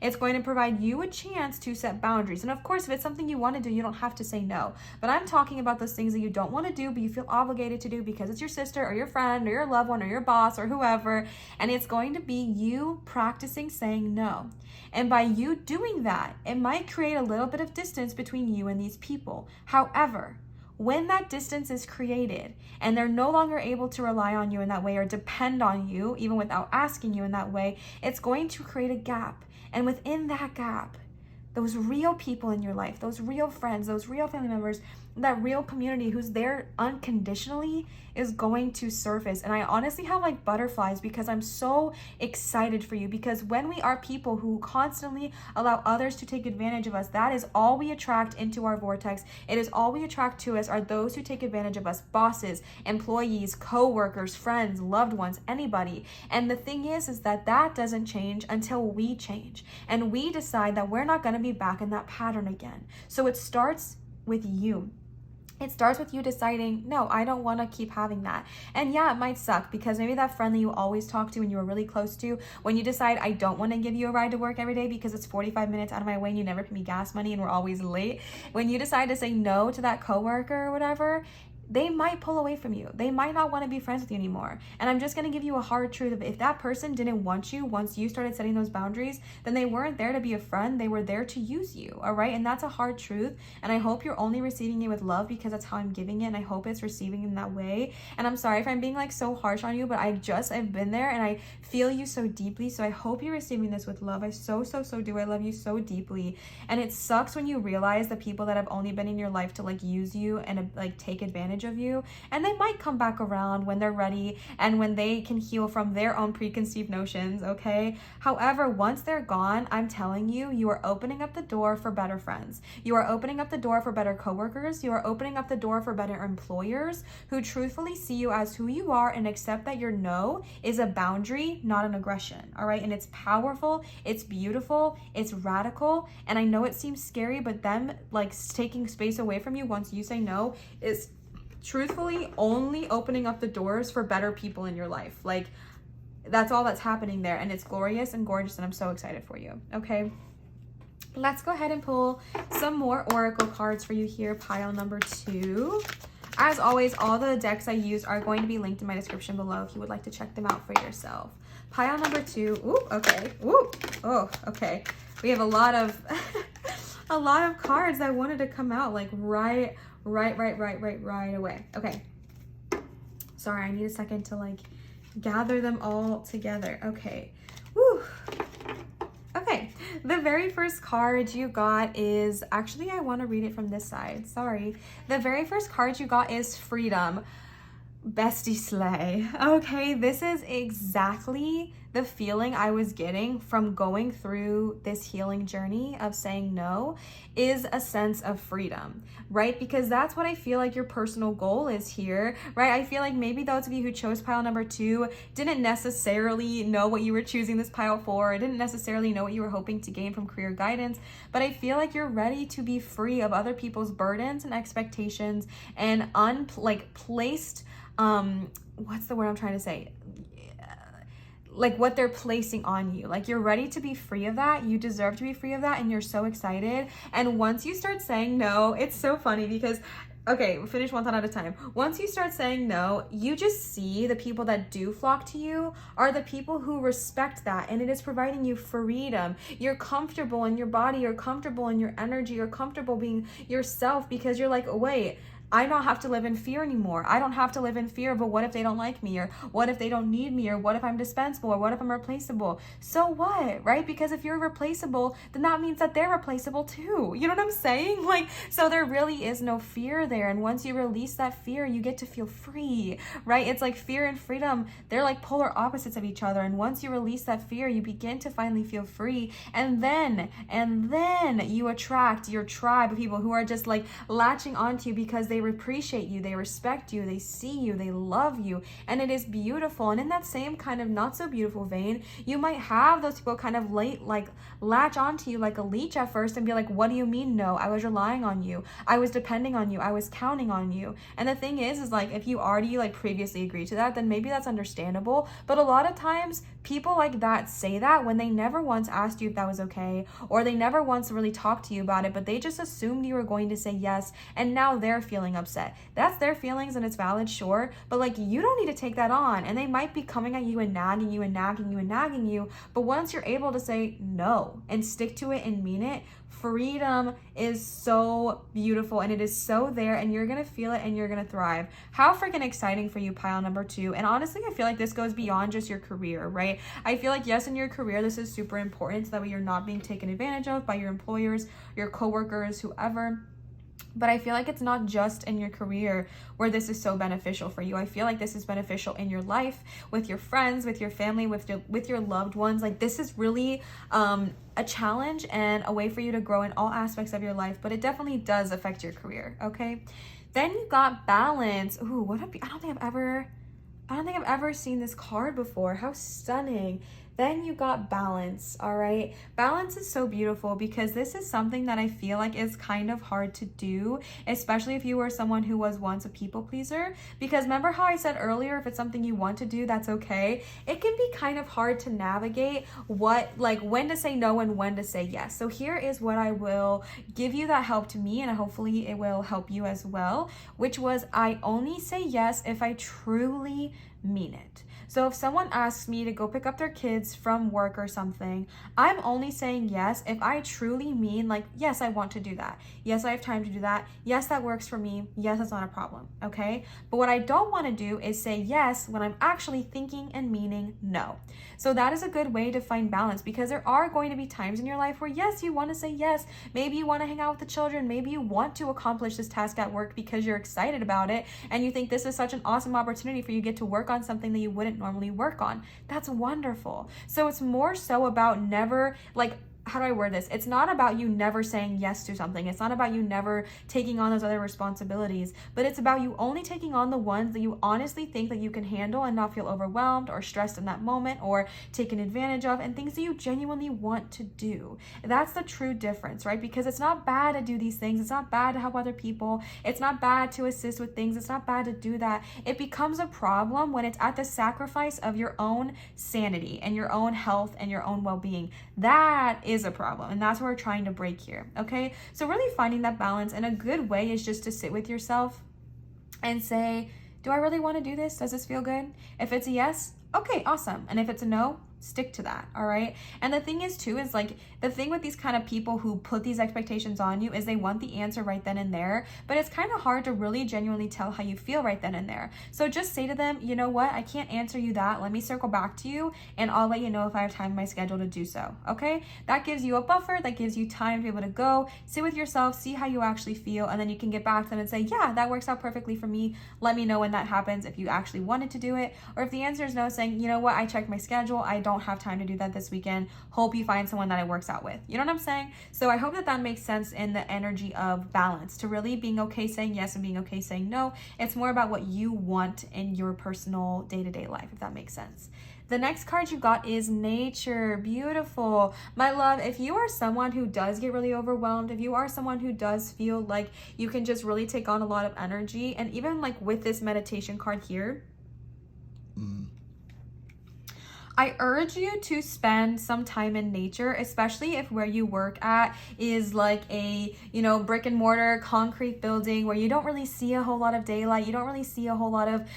It's going to provide you a chance to set boundaries. And of course, if it's something you want to do, you don't have to say no. But I'm talking about those things that you don't want to do, but you feel obligated to do because it's your sister or your friend or your loved one or your boss or whoever. And it's going to be you practicing saying no. And by you doing that, it might create a little bit of distance between you and these people. However, when that distance is created and they're no longer able to rely on you in that way or depend on you, even without asking you in that way, it's going to create a gap. And within that gap, those real people in your life, those real friends, those real family members, that real community who's there unconditionally is going to surface. And I honestly have like butterflies because I'm so excited for you, because when we are people who constantly allow others to take advantage of us, that is all we attract into our vortex. It is all we attract to us are those who take advantage of us: bosses, employees, co-workers, friends, loved ones, anybody. And the thing is that doesn't change until we change and we decide that we're not going to be back in that pattern again. So it starts with you. It starts with you deciding, no, I don't want to keep having that. And yeah, it might suck, because maybe that friend that you always talk to and you were really close to, when you decide, I don't want to give you a ride to work every day because it's 45 minutes out of my way and you never pay me gas money and we're always late, when you decide to say no to that coworker or whatever, they might pull away from you. They might not want to be friends with you anymore. And I'm just going to give you a hard truth of, if that person didn't want you once you started setting those boundaries, then they weren't there to be a friend. They were there to use you. All right. And that's a hard truth. And I hope you're only receiving it with love, because that's how I'm giving it. And I hope it's receiving in that way. And I'm sorry if I'm being like so harsh on you, but I've been there and I feel you so deeply. So I hope you're receiving this with love. I so do. I love you so deeply. And it sucks when you realize the people that have only been in your life to like use you and like take advantage of you, and they might come back around when they're ready and when they can heal from their own preconceived notions, okay? However, once they're gone, I'm telling you, you are opening up the door for better friends. You are opening up the door for better coworkers. You are opening up the door for better employers who truthfully see you as who you are and accept that your no is a boundary, not an aggression, all right? And it's powerful, it's beautiful, it's radical, and I know it seems scary, but them like taking space away from you once you say no is truthfully only opening up the doors for better people in your life. Like, that's all that's happening there, and it's glorious and gorgeous, and I'm so excited for you. Okay, let's go ahead and pull some more oracle cards for you here, pile number 2. As always, all the decks I use are going to be linked in my description below if you would like to check them out for yourself. Pile number 2. Ooh, okay. Ooh, oh, okay. We have a lot of a lot of cards that wanted to come out like right away. Okay. Sorry, I need a second to like gather them all together. Okay. Woo. Okay. The very first card you got is, actually, I want to read it from this side. Sorry. The very first card you got is freedom. Bestie slay. Okay, this is exactly the feeling I was getting from going through this healing journey of saying no, is a sense of freedom, right? Because that's what I feel like your personal goal is here, right? I feel like maybe those of you who chose pile number 2 didn't necessarily know what you were choosing this pile for, didn't necessarily know what you were hoping to gain from career guidance, but I feel like you're ready to be free of other people's burdens and expectations and placed what's the word I'm trying to say? Like what they're placing on you. Like you're ready to be free of that. You deserve to be free of that, and you're so excited. And once you start saying no, it's so funny because, okay, finish one thought at a time. Once you start saying no, you just see the people that do flock to you are the people who respect that, and it is providing you freedom. You're comfortable in your body, you're comfortable in your energy, you're comfortable being yourself because you're like, oh, wait, I don't have to live in fear anymore. I don't have to live in fear of, well, what if they don't like me, or what if they don't need me, or what if I'm dispensable, or what if I'm replaceable? So what, right? Because if you're replaceable, then that means that they're replaceable too. You know what I'm saying? Like, so there really is no fear there. And once you release that fear, you get to feel free, right? It's like fear and freedom, they're like polar opposites of each other. And once you release that fear, you begin to finally feel free. And then you attract your tribe of people who are just like latching onto you because they appreciate you, they respect you, they see you, they love you, and it is beautiful. And in that same kind of not so beautiful vein, you might have those people kind of latch onto you like a leech at first and be like, what do you mean no? I was relying on you, I was depending on you, I was counting on you. And the thing is like, if you already like previously agreed to that, then maybe that's understandable. But a lot of times people like that say that when they never once asked you if that was okay, or they never once really talked to you about it, but they just assumed you were going to say yes, and now they're feeling upset. That's their feelings and it's valid, sure, but like you don't need to take that on. And they might be coming at you and nagging you and nagging you and nagging you, but once you're able to say no and stick to it and mean it, freedom is so beautiful, and it is so there, and you're gonna feel it and you're gonna thrive. How freaking exciting for you, pile number 2. And honestly, I feel like this goes beyond just your career, right? I feel like, yes, in your career this is super important so that way you're not being taken advantage of by your employers, your coworkers, whoever. But I feel like it's not just in your career where this is so beneficial for you. I feel like this is beneficial in your life, with your friends, with your family, with your loved ones. Like this is really a challenge and a way for you to grow in all aspects of your life, but it definitely does affect your career, okay? Then you got balance. Ooh, I don't think I've ever seen this card before. How stunning. Then you got balance, all right? Balance is so beautiful because this is something that I feel like is kind of hard to do, especially if you were someone who was once a people pleaser. Because remember how I said earlier, if it's something you want to do, that's okay. It can be kind of hard to navigate when to say no and when to say yes. So here is what I will give you that helped me, and hopefully it will help you as well, which was I only say yes if I truly mean it. So if someone asks me to go pick up their kids from work or something, I'm only saying yes if I truly mean like, yes, I want to do that. Yes, I have time to do that. Yes, that works for me. Yes, that's not a problem. Okay. But what I don't want to do is say yes when I'm actually thinking and meaning no. So that is a good way to find balance, because there are going to be times in your life where yes, you want to say yes. Maybe you want to hang out with the children. Maybe you want to accomplish this task at work because you're excited about it and you think this is such an awesome opportunity for you to get to work on something that you wouldn't normally work on. That's wonderful. So it's more so about never, like, how do I word this? It's not about you never saying yes to something. It's not about you never taking on those other responsibilities, but it's about you only taking on the ones that you honestly think that you can handle and not feel overwhelmed or stressed in that moment or taken advantage of, and things that you genuinely want to do. That's the true difference, right? Because it's not bad to do these things. It's not bad to help other people. It's not bad to assist with things. It's not bad to do that. It becomes a problem when it's at the sacrifice of your own sanity and your own health and your own well-being. That is a problem, and that's what we're trying to break here. Okay, so really finding that balance, and a good way is just to sit with yourself and say, do I really want to do this? Does this feel good? If it's a yes, okay, awesome. And if it's a no, stick to that. All right. And the thing is too, is like the thing with these kind of people who put these expectations on you is they want the answer right then and there, but it's kind of hard to really genuinely tell how you feel right then and there. So just say to them, you know what, I can't answer you that. Let me circle back to you and I'll let you know if I have time in my schedule to do so. Okay. That gives you a buffer. That gives you time to be able to go sit with yourself, see how you actually feel. And then you can get back to them and say, yeah, that works out perfectly for me. Let me know when that happens, if you actually wanted to do it, or if the answer is no, saying, you know what, I checked my schedule. I don't have time to do that this weekend. Hope you find someone that it works out with. You know what I'm saying? So I hope that that makes sense in the energy of balance, to really being okay saying yes and being okay saying no. It's more about what you want in your personal day-to-day life, if that makes sense. The next card you got is nature. Beautiful. My love, if you are someone who does get really overwhelmed, if you are someone who does feel like you can just really take on a lot of energy, and even like with this meditation card here, I urge you to spend some time in nature, especially if where you work at is like a, brick and mortar concrete building where you don't really see a whole lot of daylight. You don't really see a whole lot of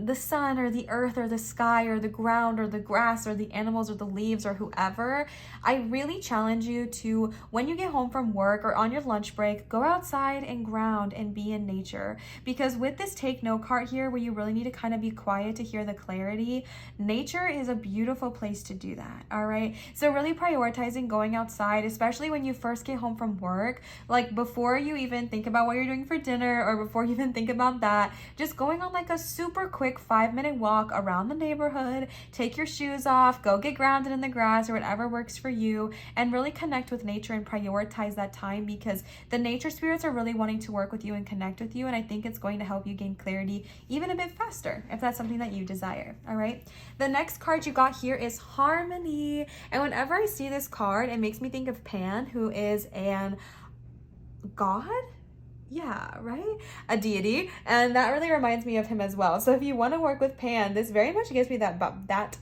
the sun or the earth or the sky or the ground or the grass or the animals or the leaves or whoever. I really challenge you to, when you get home from work or on your lunch break, go outside and ground and be in nature. Because with this take note card here, where you really need to kind of be quiet to hear the clarity, nature is a beautiful place to do that. All right. So really prioritizing going outside, especially when you first get home from work, like before you even think about what you're doing for dinner or before you even think about that, just going on like a super quick 5-minute walk around the neighborhood, take your shoes off, go get grounded in the grass or whatever works for you, and really connect with nature and prioritize that time, because the nature spirits are really wanting to work with you and connect with you. And I think it's going to help you gain clarity even a bit faster if that's something that you desire. All right. The next card you got here is harmony. And whenever I see this card, it makes me think of Pan, who is an god. Yeah, right? A deity. And that really reminds me of him as well. So if you want to work with Pan, this very much gives me that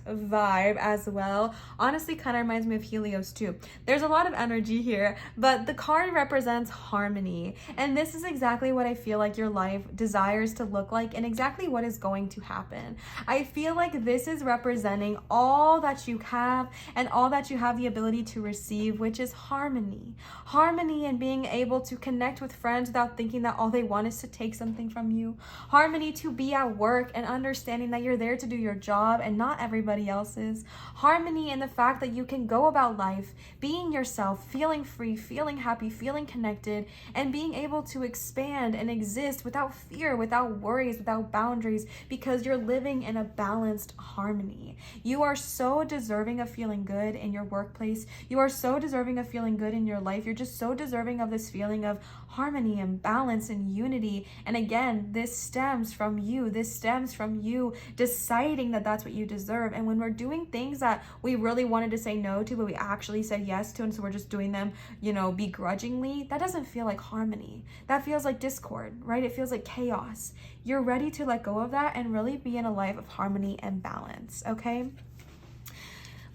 vibe as well. Honestly, kind of reminds me of Helios too. There's a lot of energy here, but the card represents harmony. And this is exactly what I feel like your life desires to look like and exactly what is going to happen. I feel like this is representing all that you have and all that you have the ability to receive, which is harmony. Harmony and being able to connect with friends without thinking that all they want is to take something from you. Harmony to be at work and understanding that you're there to do your job and not everybody else's. Harmony in the fact that you can go about life being yourself, feeling free, feeling happy, feeling connected, and being able to expand and exist without fear, without worries, without boundaries, because you're living in a balanced harmony. You are so deserving of feeling good in your workplace. You are so deserving of feeling good in your life. You're just so deserving of this feeling of harmony and balance and unity. And again, this stems from you. This stems from you deciding that that's what you deserve. And when we're doing things that we really wanted to say no to, but we actually said yes to, and so we're just doing them, you know, begrudgingly, that doesn't feel like harmony. That feels like discord, right? It feels like chaos. You're ready to let go of that and really be in a life of harmony and balance, okay?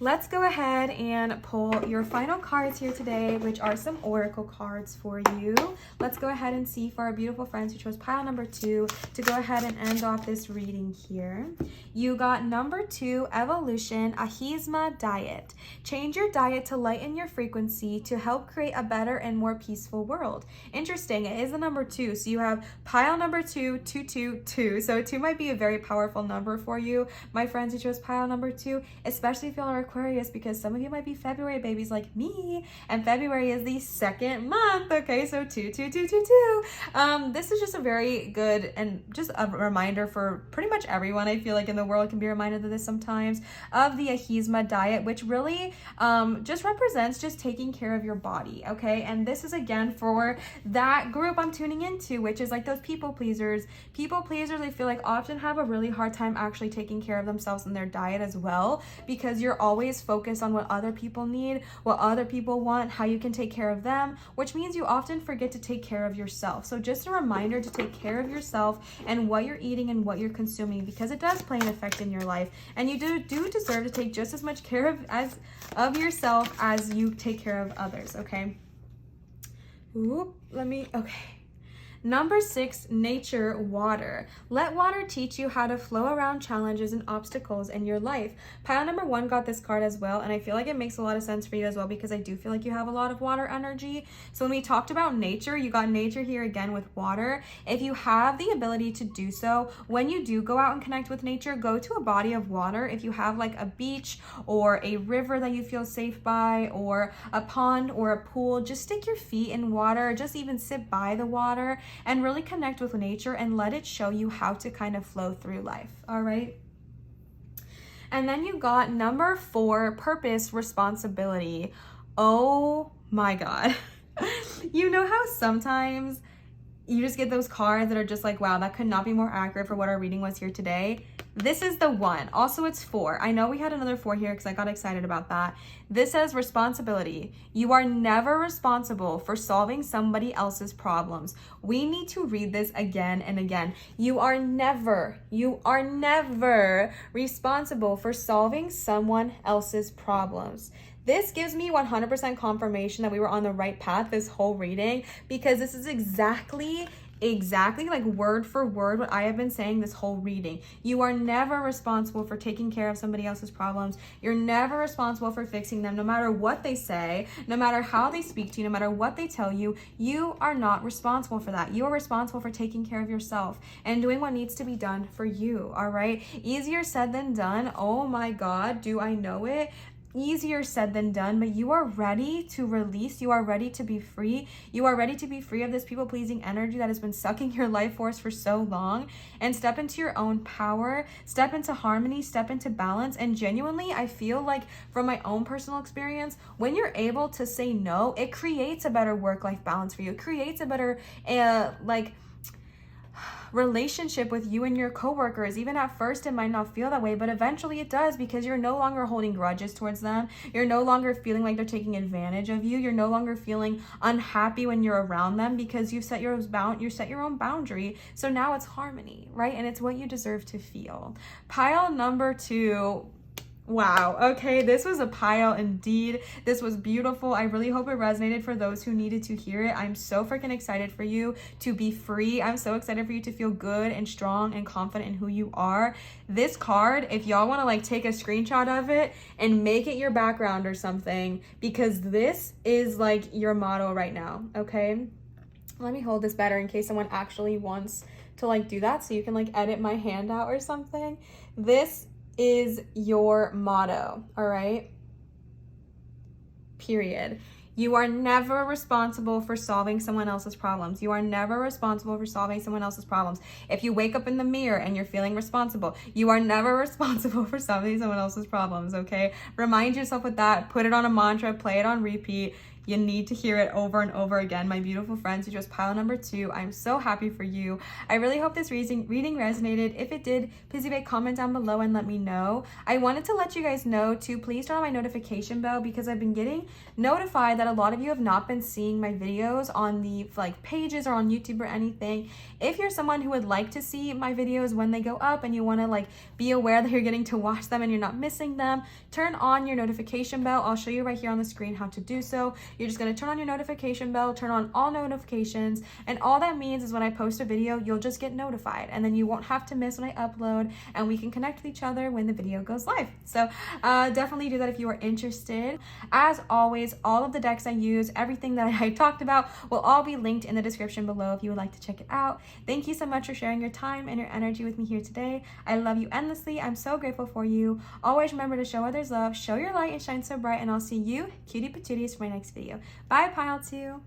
Let's go ahead and pull your final cards here today, which are some oracle cards for you. Let's go ahead and see for our beautiful friends who chose pile number 2 to go ahead and end off this reading here. You got number 2, evolution, ahizma diet. Change your diet to lighten your frequency to help create a better and more peaceful world. Interesting, it is the number 2. So you have pile number 2, 2, 2, 2. So 2 might be a very powerful number for you, my friends who chose pile number 2, especially if y'all are Aquarius, because some of you might be February babies like me, and February is the 2nd month, okay? So 2, 2, 2, 2, 2. This is just a very good and just a reminder for pretty much everyone. I feel like in the world can be reminded of this sometimes, of the ahizma diet, which really just represents just taking care of your body, okay? And this is again for that group I'm tuning into, which is like those people pleasers. People pleasers, I feel like often have a really hard time actually taking care of themselves and their diet as well, because you're always focused on what other people need, what other people want, how you can take care of them, which means you often forget to take care of yourself. So just a reminder to take care of yourself and what you're eating and what you're consuming, because it does play an effect in your life, and you do deserve to take just as much care of yourself as you take care of others, okay? Okay. Number 6, nature, water. Let water teach you how to flow around challenges and obstacles in your life. Pile number 1 got this card as well, and I feel like it makes a lot of sense for you as well, because I do feel like you have a lot of water energy. So when we talked about nature, you got nature here again with water. If you have the ability to do so, when you do go out and connect with nature, go to a body of water. If you have like a beach or a river that you feel safe by, or a pond or a pool, just stick your feet in water, just even sit by the water, and really connect with nature and let it show you how to kind of flow through life, all right? And then you got number 4, purpose, responsibility. Oh my God. You know how sometimes you just get those cards that are just like, wow, that could not be more accurate for what our reading was here today? This is the one. Also, it's 4. I know we had another 4 here because I got excited about that. This says responsibility. You are never responsible for solving somebody else's problems. We need to read this again and again. You are never responsible for solving someone else's problems. This gives me 100% confirmation that we were on the right path this whole reading, because this is exactly like word for word what I have been saying this whole reading. You are never responsible for taking care of somebody else's problems. You're never responsible for fixing them, no matter what they say, no matter how they speak to you, no matter what they tell you. You are not responsible for that. You are responsible for taking care of yourself and doing what needs to be done for you, all right? Easier said than done. Oh my God, do I know it? Easier said than done, but you are ready to release. You are ready to be free. You are ready to be free of this people-pleasing energy that has been sucking your life force for so long, and step into your own power, step into harmony, step into balance. And genuinely, I feel like from my own personal experience, when you're able to say no, it creates a better work-life balance for you. It creates a better relationship with you and your coworkers. Even at first it might not feel that way, but eventually it does, because you're no longer holding grudges towards them. You're no longer feeling like they're taking advantage of you. You're no longer feeling unhappy when you're around them, because you set your own boundary. So now it's harmony, right? And it's what you deserve to feel. Pile number 2. Wow, okay, this was a pile indeed. This was beautiful. I really hope it resonated for those who needed to hear it. I'm so freaking excited for you to be free. I'm so excited for you to feel good and strong and confident in who you are. This card, if y'all want to like take a screenshot of it and make it your background or something, because this is like your motto right now, okay? Let me hold this better in case someone actually wants to like do that, so you can like edit my handout or something. This is your motto, all right? Period. You are never responsible for solving someone else's problems. You are never responsible for solving someone else's problems. If you wake up in the mirror and you're feeling responsible, you are never responsible for solving someone else's problems, okay? Remind yourself with that. Put it on a mantra, play it on repeat. You need to hear it over and over again. My beautiful friends who chose pile number 2, I'm so happy for you. I really hope this reading resonated. If it did, please leave a comment down below and let me know. I wanted to let you guys know to please turn on my notification bell, because I've been getting notified that a lot of you have not been seeing my videos on the pages or on YouTube or anything. If you're someone who would like to see my videos when they go up and you want to be aware that you're getting to watch them and you're not missing them, turn on your notification bell. I'll show you right here on the screen how to do so. You're just going to turn on your notification bell, turn on all notifications, and all that means is when I post a video, you'll just get notified, and then you won't have to miss when I upload, and we can connect with each other when the video goes live. So definitely do that if you are interested. As always, all of the decks I use, everything that I talked about, will all be linked in the description below if you would like to check it out. Thank you so much for sharing your time and your energy with me here today. I love you endlessly. I'm so grateful for you. Always remember to show others love, show your light, and shine so bright, and I'll see you cutie patooties for my next video. Bye, pile 2.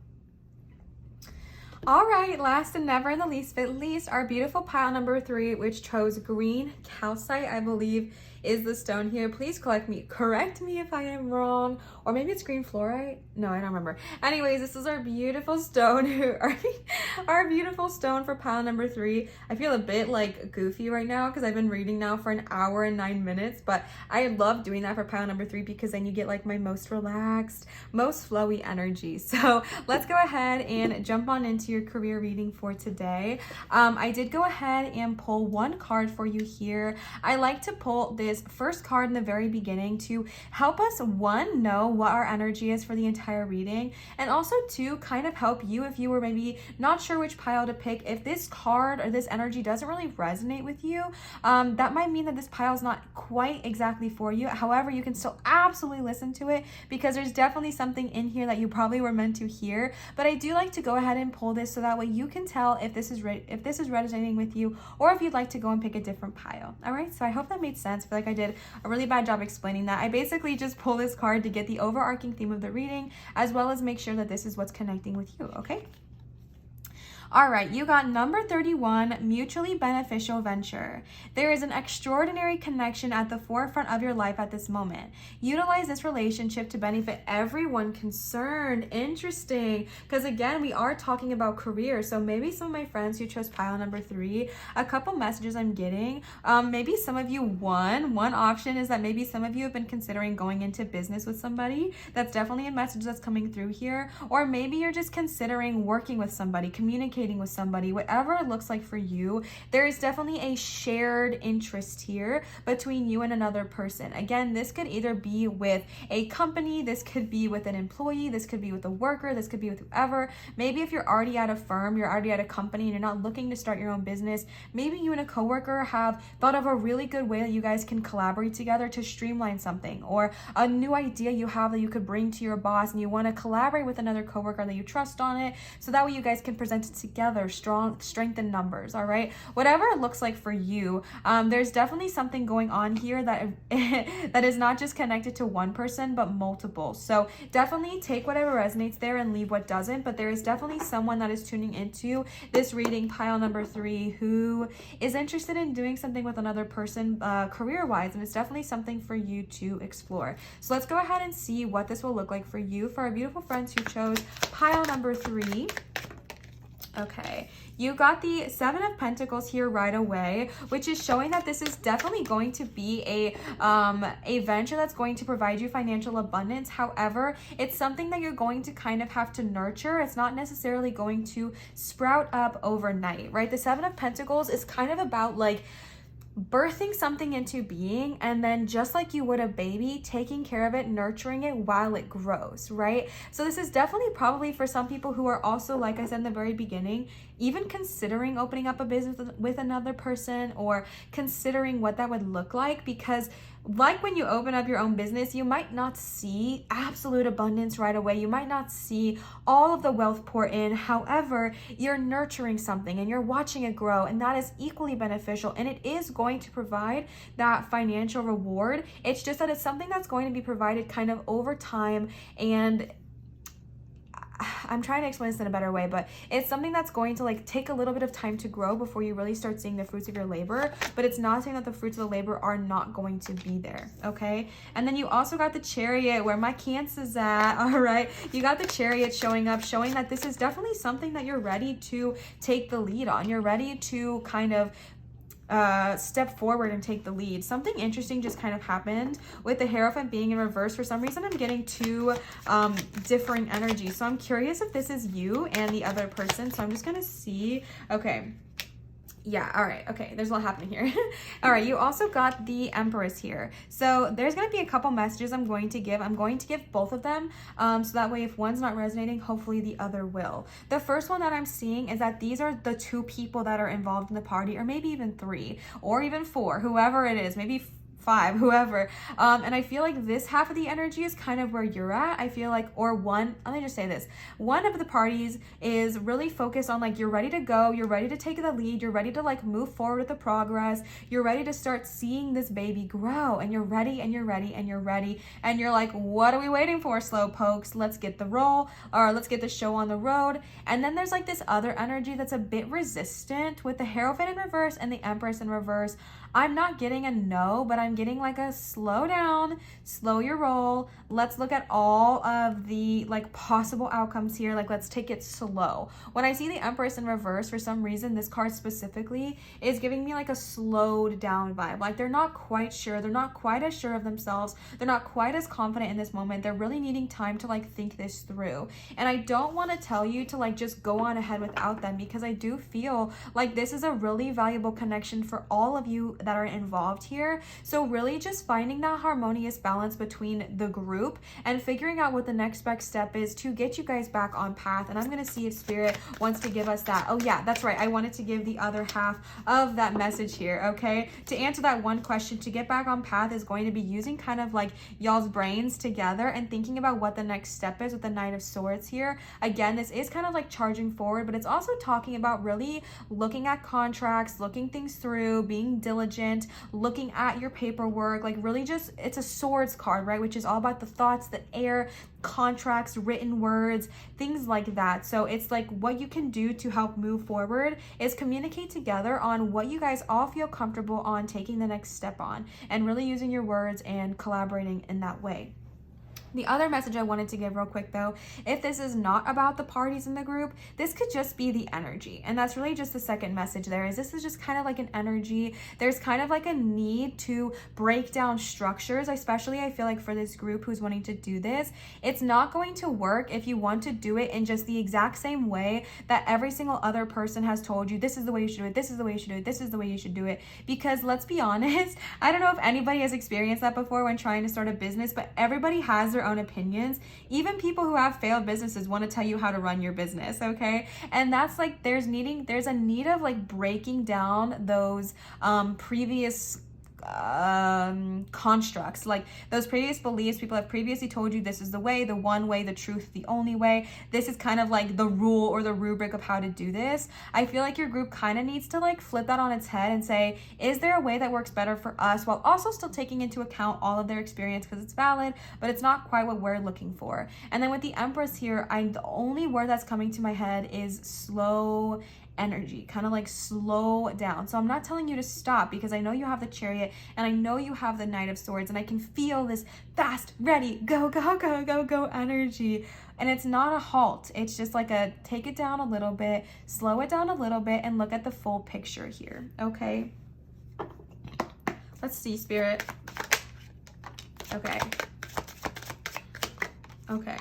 All right, last and never in the least but least, our beautiful pile number 3, which chose green calcite, I believe is the stone here. Please correct me if I am wrong, or maybe it's green fluorite. No, I don't remember. Anyways, this is our beautiful stone, our beautiful stone for pile number 3. I feel a bit goofy right now because I've been reading now for an hour and 9 minutes, but I love doing that for pile number 3 because then you get my most relaxed, most flowy energy. So let's go ahead and jump on into your career reading for today. I did go ahead and pull one card for you here. I like to pull this first card in the very beginning to help us, one, know what our energy is for the entire reading, and also to kind of help you if you were maybe not sure which pile to pick. If this card or this energy doesn't really resonate with you, that might mean that this pile is not quite exactly for you. However, you can still absolutely listen to it because there's definitely something in here that you probably were meant to hear. But I do like to go ahead and pull this so that way you can tell if this is resonating with you, or if you'd like to go and pick a different pile. All right, so I hope that made sense. I feel like I did a really bad job explaining that. I basically just pull this card to get the overarching theme of the reading, as well as make sure that this is what's connecting with you, okay? All right, you got number 31, mutually beneficial venture. There is an extraordinary connection at the forefront of your life at this moment. Utilize this relationship to benefit everyone concerned. Interesting, because again, we are talking about career. So maybe some of my friends who chose pile number 3, a couple messages I'm getting, maybe some of you, one option is that maybe some of you have been considering going into business with somebody. That's definitely a message that's coming through here. Or maybe you're just considering working with somebody, communicating with somebody, whatever it looks like for you. There is definitely a shared interest here between you and another person. Again, this could either be with a company, this could be with an employee, this could be with a worker, this could be with whoever. Maybe if you're already at a firm, you're already at a company, and you're not looking to start your own business, maybe you and a coworker have thought of a really good way that you guys can collaborate together to streamline something, or a new idea you have that you could bring to your boss, and you want to collaborate with another coworker that you trust on it, so that way you guys can present it together, strength in numbers. All right, whatever it looks like for you, there's definitely something going on here that that is not just connected to one person but multiple. So definitely take whatever resonates there and leave what doesn't, but there is definitely someone that is tuning into this reading, pile number 3, who is interested in doing something with another person career wise, and it's definitely something for you to explore. So let's go ahead and see what this will look like for you, for our beautiful friends who chose pile number 3. Okay, you got the 7 of Pentacles here right away, which is showing that this is definitely going to be a venture that's going to provide you financial abundance. However, it's something that you're going to kind of have to nurture. It's not necessarily going to sprout up overnight, right? The 7 of Pentacles is kind of about birthing something into being, and then just like you would a baby, taking care of it, nurturing it while it grows, right? So this is definitely probably for some people who are also, like I said in the very beginning, even considering opening up a business with another person, or considering what that would look like, because like when you open up your own business, you might not see absolute abundance right away. You might not see all of the wealth pour in. However, you're nurturing something and you're watching it grow, and that is equally beneficial, and it is going to provide that financial reward. It's just that it's something that's going to be provided kind of over time, and I'm trying to explain this in a better way, but it's something that's going to like take a little bit of time to grow before you really start seeing the fruits of your labor, but it's not saying that the fruits of the labor are not going to be there, okay? And then you also got the Chariot, where my Cancer's at, all right? You got the Chariot showing up, showing that this is definitely something that you're ready to take the lead on. You're ready to kind of step forward and take the lead. Something interesting just kind of happened with the Hierophant being in reverse. For some reason, I'm getting two differing energies. So I'm curious if this is you and the other person. So I'm just gonna see. Okay. Yeah, all right, okay, there's a lot happening here. All right, you also got the Empress here. So there's gonna be a couple messages I'm going to give. I'm going to give both of them, so that way if one's not resonating, hopefully the other will. The first one that I'm seeing is that these are the two people that are involved in the party, or maybe even three, or even four, whoever it is, maybe five, whoever. And I feel like this half of the energy is kind of where you're at. I feel like, or one, let me just say this. One of the parties is really focused on like, you're ready to go, you're ready to take the lead, you're ready to like move forward with the progress, you're ready to start seeing this baby grow, and you're ready and you're ready and you're ready. And you're like, what are we waiting for, slow pokes? Let's get the roll, or let's get the show on the road. And then there's like this other energy that's a bit resistant with the Hierophant in reverse and the Empress in reverse. I'm not getting a no, but I'm getting like a slow down, slow your roll. Let's look at all of the like possible outcomes here. Like, let's take it slow. When I see the Empress in reverse, for some reason, this card specifically is giving me like a slowed down vibe. Like they're not quite sure. They're not quite as sure of themselves. They're not quite as confident in this moment. They're really needing time to like think this through. And I don't want to tell you to like just go on ahead without them, because I do feel like this is a really valuable connection for all of you that are involved here. So really just finding that harmonious balance between the group and figuring out what the next best step is to get you guys back on path. And I'm going to see if Spirit wants to give us that. Oh yeah, that's right. I wanted to give the other half of that message here, okay? To answer that one question, to get back on path is going to be using kind of like y'all's brains together and thinking about what the next step is with the Knight of Swords here. Again, this is kind of like charging forward, but it's also talking about really looking at contracts, looking things through, being diligent, looking at your paperwork, like really just, it's a swords card, right? Which is all about the thoughts, the air, contracts, written words, things like that. So it's like what you can do to help move forward is communicate together on what you guys all feel comfortable on taking the next step on, and really using your words and collaborating in that way. The other message I wanted to give real quick though, if this is not about the parties in the group, this could just be the energy. And that's really just the second message there, is this is just kind of like an energy. There's kind of like a need to break down structures, especially I feel like for this group who's wanting to do this. It's not going to work if you want to do it in just the exact same way that every single other person has told you, this is the way you should do it, this is the way you should do it, this is the way you should do it. Because let's be honest, I don't know if anybody has experienced that before when trying to start a business, but everybody has their own opinions. Even people who have failed businesses want to tell you how to run your business, okay? And that's like, there's a need of like breaking down those previous constructs, like those previous beliefs. People have previously told you this is the way, the one way, the truth, the only way. This is kind of like the rule or the rubric of how to do this. I feel like your group kind of needs to like flip that on its head and say, is there a way that works better for us, while also still taking into account all of their experience, because it's valid, but it's not quite what we're looking for. And then with the Empress here, the only word that's coming to my head is slow energy, kind of like slow down. So I'm not telling you to stop, because I know you have the Chariot and I know you have the Knight of Swords, and I can feel this fast, ready, go, go, go, go, go energy. And it's not a halt. It's just like a take it down a little bit, slow it down a little bit, and look at the full picture here, okay? Let's see, Spirit. Okay. Okay.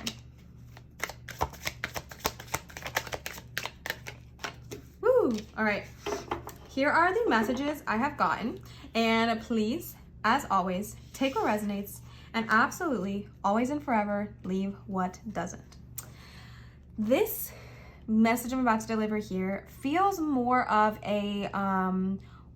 All right, here are the messages I have gotten, and please, as always, take what resonates and absolutely, always and forever, leave what doesn't. This message I'm about to deliver here feels more of a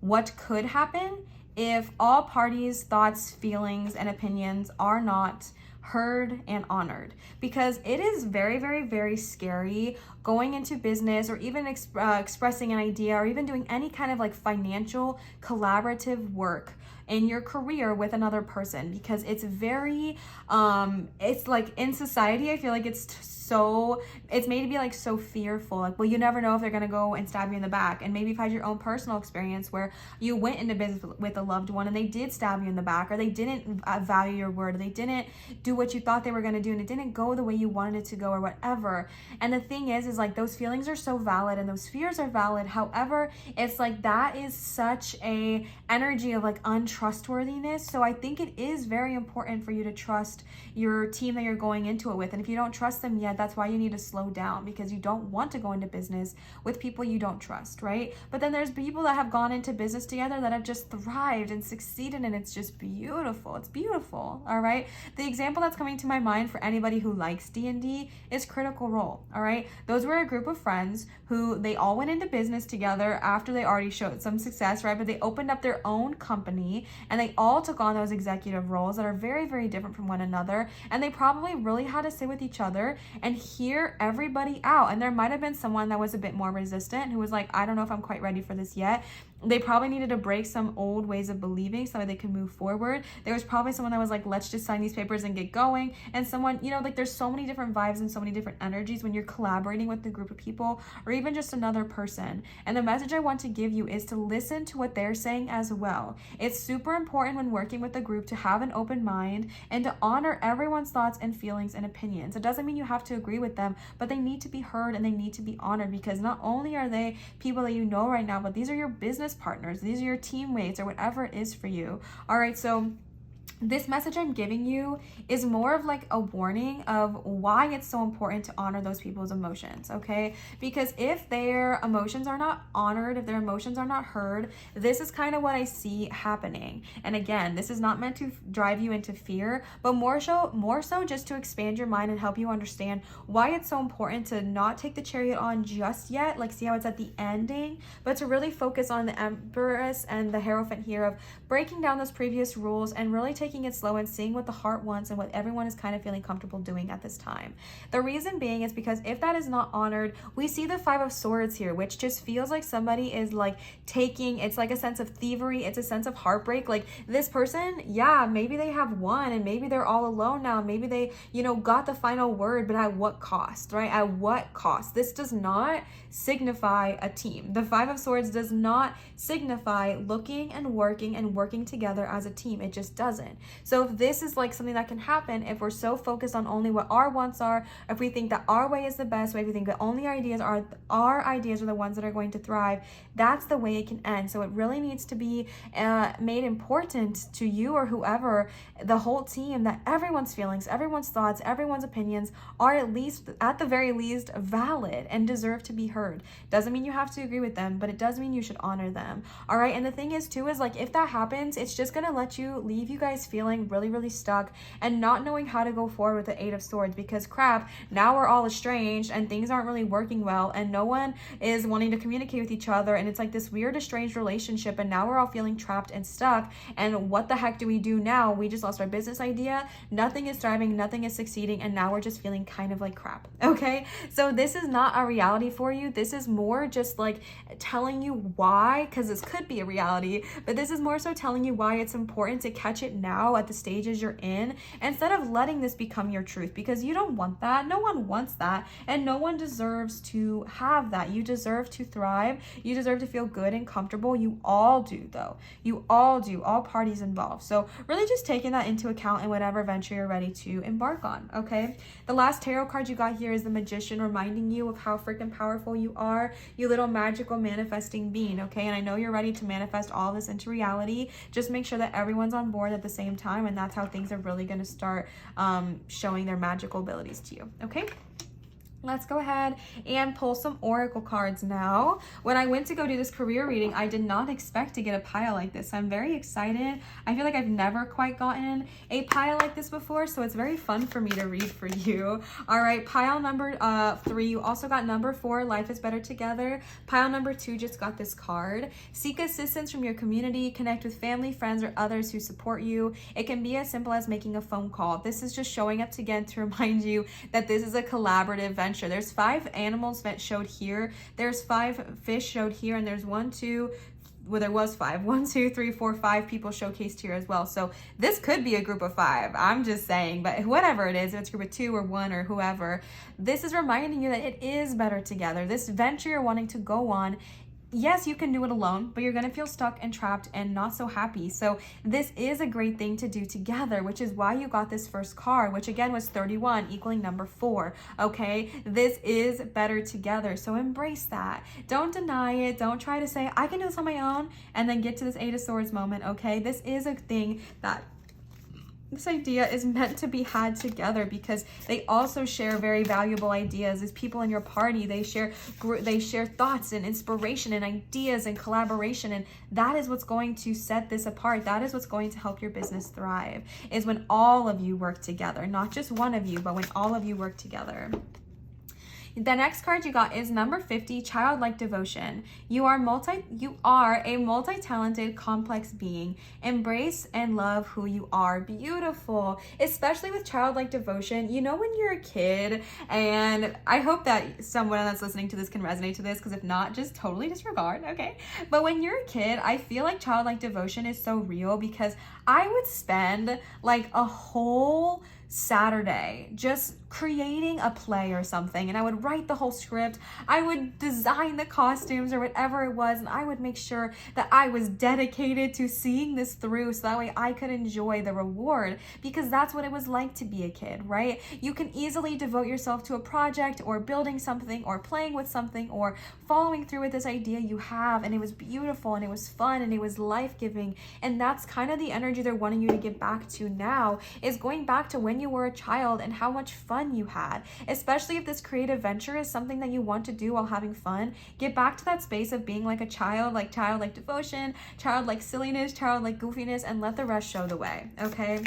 what could happen if all parties' thoughts, feelings, and opinions are not heard and honored, because it is very, very, very scary going into business, or even expressing an idea, or even doing any kind of like financial collaborative work, in your career with another person, because it's very, it's like in society, I feel like it's made to be like so fearful. Like, well, you never know if they're gonna go and stab you in the back. And maybe you've had your own personal experience where you went into business with a loved one and they did stab you in the back, or they didn't value your word, or they didn't do what you thought they were gonna do, and it didn't go the way you wanted it to go, or whatever. And the thing is like those feelings are so valid and those fears are valid. However, it's like that is such a energy of like untrustworthiness. So I think it is very important for you to trust your team that you're going into it with. And if you don't trust them yet, that's why you need to slow down, because you don't want to go into business with people you don't trust, right? But then there's people that have gone into business together that have just thrived and succeeded, and it's just beautiful. It's beautiful, all right? The example that's coming to my mind for anybody who likes D&D is Critical Role, all right? Those were a group of friends who they all went into business together after they already showed some success, right? But they opened up their own company and they all took on those executive roles that are very, very different from one another. And they probably really had to sit with each other and hear everybody out. And there might have been someone that was a bit more resistant, who was like, I don't know if I'm quite ready for this yet. They probably needed to break some old ways of believing so that they could move forward. There was probably someone that was like, let's just sign these papers and get going. And someone, you know, like there's so many different vibes and so many different energies when you're collaborating with a group of people, or even just another person. And the message I want to give you is to listen to what they're saying as well. It's super important when working with a group to have an open mind and to honor everyone's thoughts and feelings and opinions. It doesn't mean you have to agree with them, but they need to be heard and they need to be honored, because not only are they people that you know right now, but these are your business partners, these are your teammates, or whatever it is for you. All right, so this message I'm giving you is more of like a warning of why it's so important to honor those people's emotions, okay? Because if their emotions are not honored, if their emotions are not heard, this is kind of what I see happening. And again, this is not meant to drive you into fear, but more so just to expand your mind and help you understand why it's so important to not take the chariot on just yet, like see how it's at the ending, but to really focus on the Empress and the Hierophant here of breaking down those previous rules and really taking it slow and seeing what the heart wants and what everyone is kind of feeling comfortable doing at this time. The reason being is because if that is not honored, we see the Five of Swords here, which just feels like somebody is like taking, it's like a sense of thievery, it's a sense of heartbreak. Like this person, yeah, maybe they have won and maybe they're all alone now, maybe they, you know, got the final word, but at what cost, right? At what cost? This does not signify a team. The Five of Swords does not signify looking and working together as a team. It just doesn't. So if this is like something that can happen, if we're so focused on only what our wants are, if we think that our way is the best way, if we think that only our ideas are the ones that are going to thrive, that's the way it can end. So it really needs to be made important to you or whoever, the whole team, that everyone's feelings, everyone's thoughts, everyone's opinions are at the very least valid and deserve to be heard. Doesn't mean you have to agree with them, but it does mean you should honor them. All right. And the thing is too, is like, if that happens, it's just going to leave you guys feeling really, really stuck and not knowing how to go forward with the Eight of Swords, because crap, now we're all estranged and things aren't really working well and no one is wanting to communicate with each other, and it's like this weird estranged relationship, and now we're all feeling trapped and stuck, and what the heck do we do now? We just lost our business idea, nothing is thriving, nothing is succeeding, and now we're just feeling kind of like crap. Okay, so this is not a reality for you. This is more just like telling you why, because this could be a reality, but this is more so telling you why it's important to catch it now at the stages you're in, instead of letting this become your truth, because you don't want that. No one wants that, and no one deserves to have that. You deserve to thrive. You deserve to feel good and comfortable. You all do, though. You all do, all parties involved. So really just taking that into account in whatever venture you're ready to embark on, okay? The last tarot card you got here is the Magician, reminding you of how freaking powerful you are, you little magical manifesting being, okay? And I know you're ready to manifest all this into reality. Just make sure that everyone's on board at the same time, and that's how things are really going to start showing their magical abilities to you, okay? Let's go ahead and pull some oracle cards now. When I went to go do this career reading, I did not expect to get a pile like this. I'm very excited. I feel like I've never quite gotten a pile like this before, so it's very fun for me to read for you. All right, pile number 3. You also got number 4, Life is Better Together. Pile number 2 just got this card. Seek assistance from your community. Connect with family, friends, or others who support you. It can be as simple as making a phone call. This is just showing up again to remind you that this is a collaborative venture. There's 5 animals that showed here. There's 5 fish showed here, and there's 1, 2, well, there was 5. 1, 2, 3, 4, 5 people showcased here as well. So this could be a group of 5. I'm just saying, but whatever it is, if it's a group of 2 or 1 or whoever, this is reminding you that it is better together. This venture you're wanting to go on, yes, you can do it alone, but you're going to feel stuck and trapped and not so happy. So this is a great thing to do together, which is why you got this first card, which again was 31, equaling number 4. Okay, this is better together. So embrace that. Don't deny it. Don't try to say, I can do this on my own, and then get to this 8 of Swords moment. Okay, this is a thing that this idea is meant to be had together, because they also share very valuable ideas. As people in your party, they share thoughts and inspiration and ideas and collaboration, and that is what's going to set this apart. That is what's going to help your business thrive, is when all of you work together, not just one of you, but when all of you work together. The next card you got is number 50, childlike devotion. You are a multi-talented, complex being. Embrace and love who you are. Beautiful. Especially with childlike devotion. You know, when you're a kid, and I hope that someone that's listening to this can resonate to this, because if not, just totally disregard, okay? But when you're a kid, I feel like childlike devotion is so real, because I would spend like a whole Saturday just creating a play or something, and I would write the whole script, I would design the costumes or whatever it was, and I would make sure that I was dedicated to seeing this through, so that way I could enjoy the reward, because that's what it was like to be a kid, right? You can easily devote yourself to a project or building something or playing with something or following through with this idea you have, and it was beautiful and it was fun and it was life-giving, and that's kind of the energy they're wanting you to get back to now, is going back to when you were a child and how much fun you had. Especially if this creative venture is something that you want to do while having fun, get back to that space of being like a child, like childlike devotion, childlike silliness, childlike goofiness, and let the rest show the way, okay?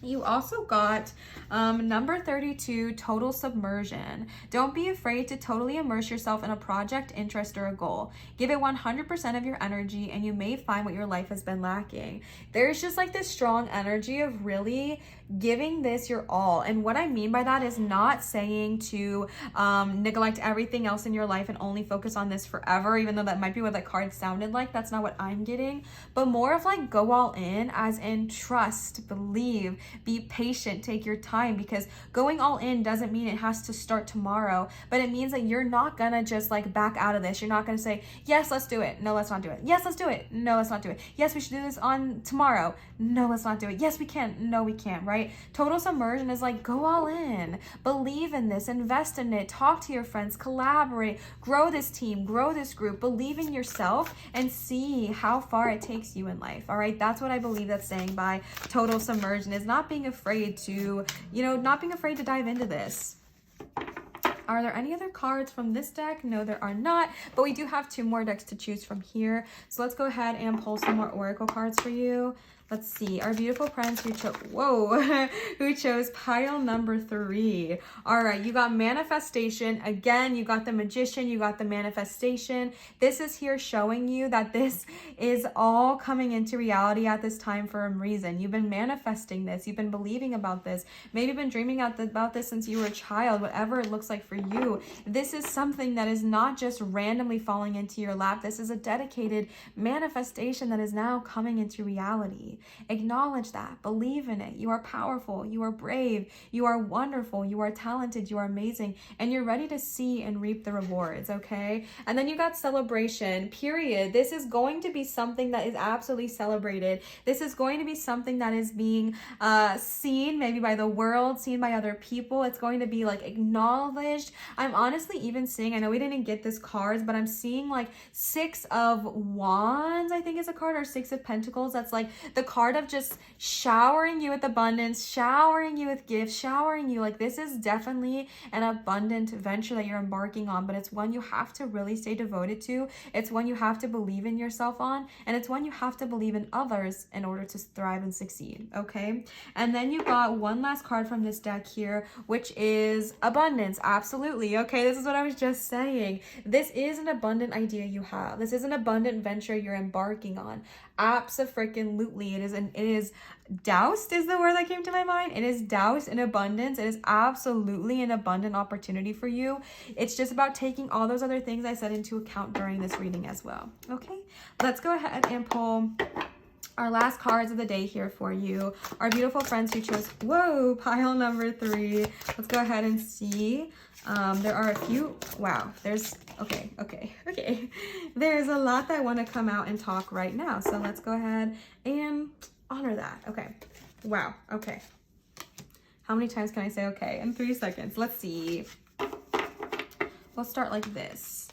You also got number 32, total submersion. Don't be afraid to totally immerse yourself in a project, interest, or a goal. Give it 100% of your energy, and you may find what your life has been lacking. There's just like this strong energy of really giving this your all. And what I mean by that is not saying to neglect everything else in your life and only focus on this forever, even though that might be what that card sounded like. That's not what I'm getting, but more of like go all in, as in trust, believe, be patient, take your time, because going all in doesn't mean it has to start tomorrow, but it means that you're not gonna just like back out of this. You're not gonna say, yes, let's do it. No, let's not do it. Yes, let's do it. No, let's not do it. Yes, we should do this on tomorrow. No, let's not do it. Yes, we can. No, we can't, right? Total submersion is like, go all in, believe in this, invest in it, talk to your friends, collaborate, grow this team, grow this group, believe in yourself, and see how far it takes you in life. All right, that's what I believe that's saying by total submersion, is not being afraid to, not being afraid to dive into this. Are there any other cards from this deck? No, there are not, but we do have 2 more decks to choose from here. So let's go ahead and pull some more oracle cards for you. Let's see, our beautiful friends who chose pile number 3. All right, you got manifestation. Again, you got the magician, you got the manifestation. This is here showing you that this is all coming into reality at this time for a reason. You've been manifesting this. You've been believing about this. Maybe been dreaming about this since you were a child, whatever it looks like for you. This is something that is not just randomly falling into your lap. This is a dedicated manifestation that is now coming into reality. Acknowledge that. Believe in it. You are powerful. You are brave. You are wonderful. You are talented. You are amazing. And you're ready to see and reap the rewards, okay? And then you got celebration, period. This is going to be something that is absolutely celebrated. This is going to be something that is being seen maybe by the world, seen by other people. It's going to be like acknowledged. I'm honestly even seeing, I know we didn't get this cards, but I'm seeing like 6 of Wands, I think is a card, or 6 of Pentacles. That's like the card of just showering you with abundance, showering you with gifts, showering you. Like, this is definitely an abundant venture that you're embarking on, but it's one you have to really stay devoted to. It's one you have to believe in yourself on, and it's one you have to believe in others in order to thrive and succeed, okay? And then you got one last card from this deck here, which is abundance. Absolutely. Absolutely. Okay, this is what I was just saying. This is an abundant idea you have. This is an abundant venture you're embarking on. Abso-freaking-lutely. It is doused is the word that came to my mind. It is doused in abundance. It is absolutely an abundant opportunity for you. It's just about taking all those other things I said into account during this reading as well. Okay, let's go ahead and pull our last cards of the day here for you. Our beautiful friends who chose, whoa, pile number 3. Let's go ahead and see. There are a few, wow, there's, okay. There's a lot that want to come out and talk right now. So let's go ahead and honor that. Okay, wow, okay. How many times can I say okay in 3 seconds? Let's see. We'll start like this.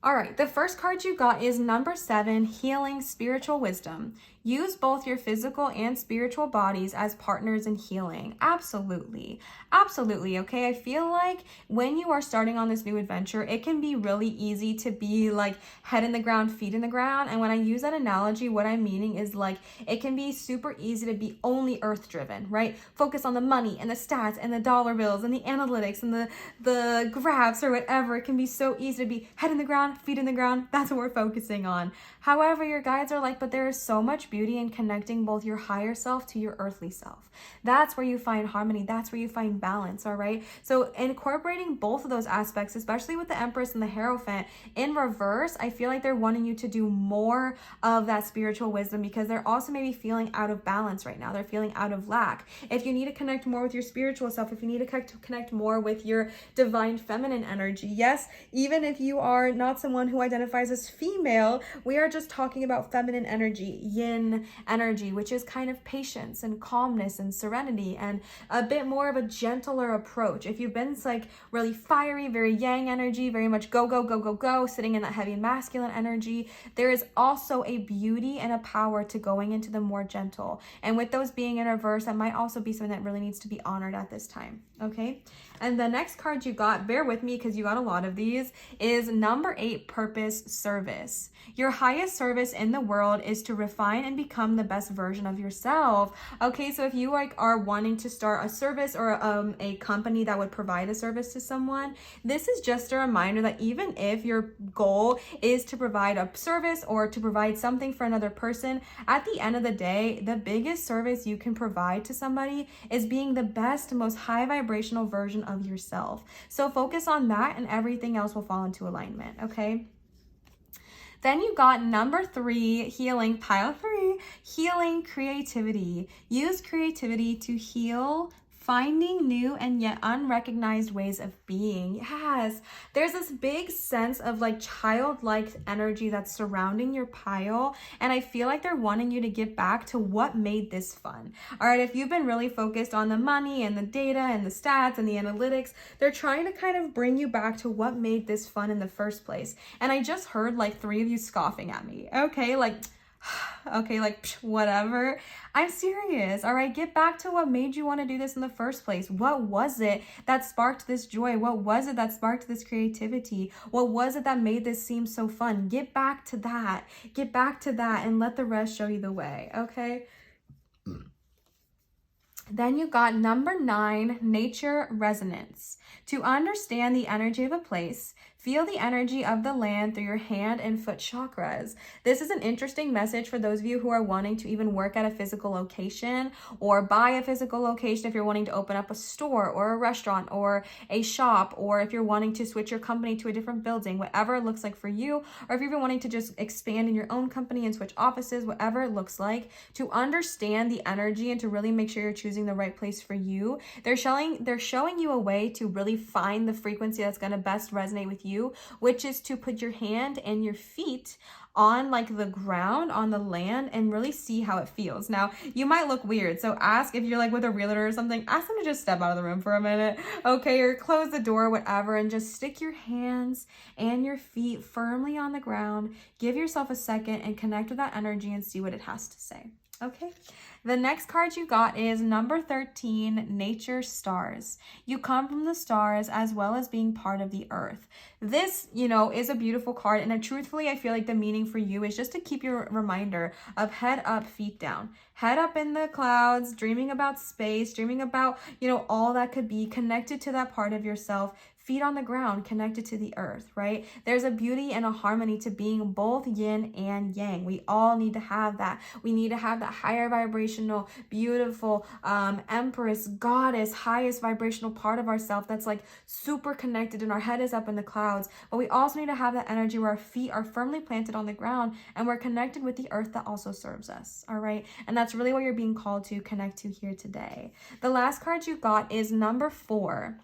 All right, the first card you got is number 7, Healing Spiritual Wisdom. Use both your physical and spiritual bodies as partners in healing. Absolutely. Absolutely, okay? I feel like when you are starting on this new adventure, it can be really easy to be like head in the ground, feet in the ground. And when I use that analogy, what I'm meaning is like it can be super easy to be only earth driven, right? Focus on the money and the stats and the dollar bills and the analytics and the graphs or whatever. It can be so easy to be head in the ground, feet in the ground. That's what we're focusing on. However, your guides are like, but there is so much beauty in connecting both your higher self to your earthly self. That's where you find harmony. That's where you find balance, all right? So incorporating both of those aspects, especially with the Empress and the Hierophant in reverse, I feel like they're wanting you to do more of that spiritual wisdom because they're also maybe feeling out of balance right now. They're feeling out of lack. If you need to connect more with your spiritual self, if you need to connect more with your divine feminine energy, yes, even if you are not someone who identifies as female, we are just talking about feminine energy, yin energy, which is kind of patience and calmness and serenity and a bit more of a gentler approach. If you've been like really fiery, very yang energy, very much go, sitting in that heavy masculine energy, there is also a beauty and a power to going into the more gentle. And with those being in reverse, that might also be something that really needs to be honored at this time. Okay. And the next card you got, bear with me because you got a lot of these, is number 8, Purpose Service. Your highest service in the world is to refine and become the best version of yourself. Okay, so if you are wanting to start a service or a company that would provide a service to someone, this is just a reminder that even if your goal is to provide a service or to provide something for another person, at the end of the day, the biggest service you can provide to somebody is being the best, most high vibrational version of yourself. So focus on that and everything else will fall into alignment, okay? Then you got number 3, healing, pile 3, healing creativity. Use creativity to heal, finding new and yet unrecognized ways of being. Yes, there's this big sense of like childlike energy that's surrounding your pile. And I feel like they're wanting you to get back to what made this fun. All right, if you've been really focused on the money and the data and the stats and the analytics, they're trying to kind of bring you back to what made this fun in the first place. And I just heard like 3 of you scoffing at me. Okay, like, whatever. I'm serious. All right, get back to what made you want to do this in the first place. What was it that sparked this joy? What was it that sparked this creativity? What was it that made this seem so fun? Get back to that. Get back to that and let the rest show you the way, okay? Then you got number 9, nature resonance. To understand the energy of a place, feel the energy of the land through your hand and foot chakras. This is an interesting message for those of you who are wanting to even work at a physical location or buy a physical location if you're wanting to open up a store or a restaurant or a shop, or if you're wanting to switch your company to a different building, whatever it looks like for you, or if you're even wanting to just expand in your own company and switch offices, whatever it looks like, to understand the energy and to really make sure you're choosing the right place for you. They're showing you a way to really find the frequency that's going to best resonate with you, which is to put your hand and your feet on like the ground, on the land, and really see how it feels. Now, you might look weird, so ask, if you're like with a realtor or something, ask them to just step out of the room for a minute, okay, or close the door, whatever, and just stick your hands and your feet firmly on the ground. Give yourself a second and connect with that energy and see what it has to say. Okay, the next card you got is number 13, nature stars. You come from the stars as well as being part of the earth. This, is a beautiful card, and truthfully, I feel like the meaning for you is just to keep your reminder of head up, feet down. Head up in the clouds, dreaming about space, dreaming about, all that could be connected to that part of yourself. feet on the ground, connected to the earth, right? There's a beauty and a harmony to being both yin and yang. We all need to have that. We need to have that higher vibrational, beautiful, empress, goddess, highest vibrational part of ourselves that's like super connected and our head is up in the clouds. But we also need to have that energy where our feet are firmly planted on the ground and we're connected with the earth that also serves us, all right? And that's really what you're being called to connect to here today. The last card you got is number 4.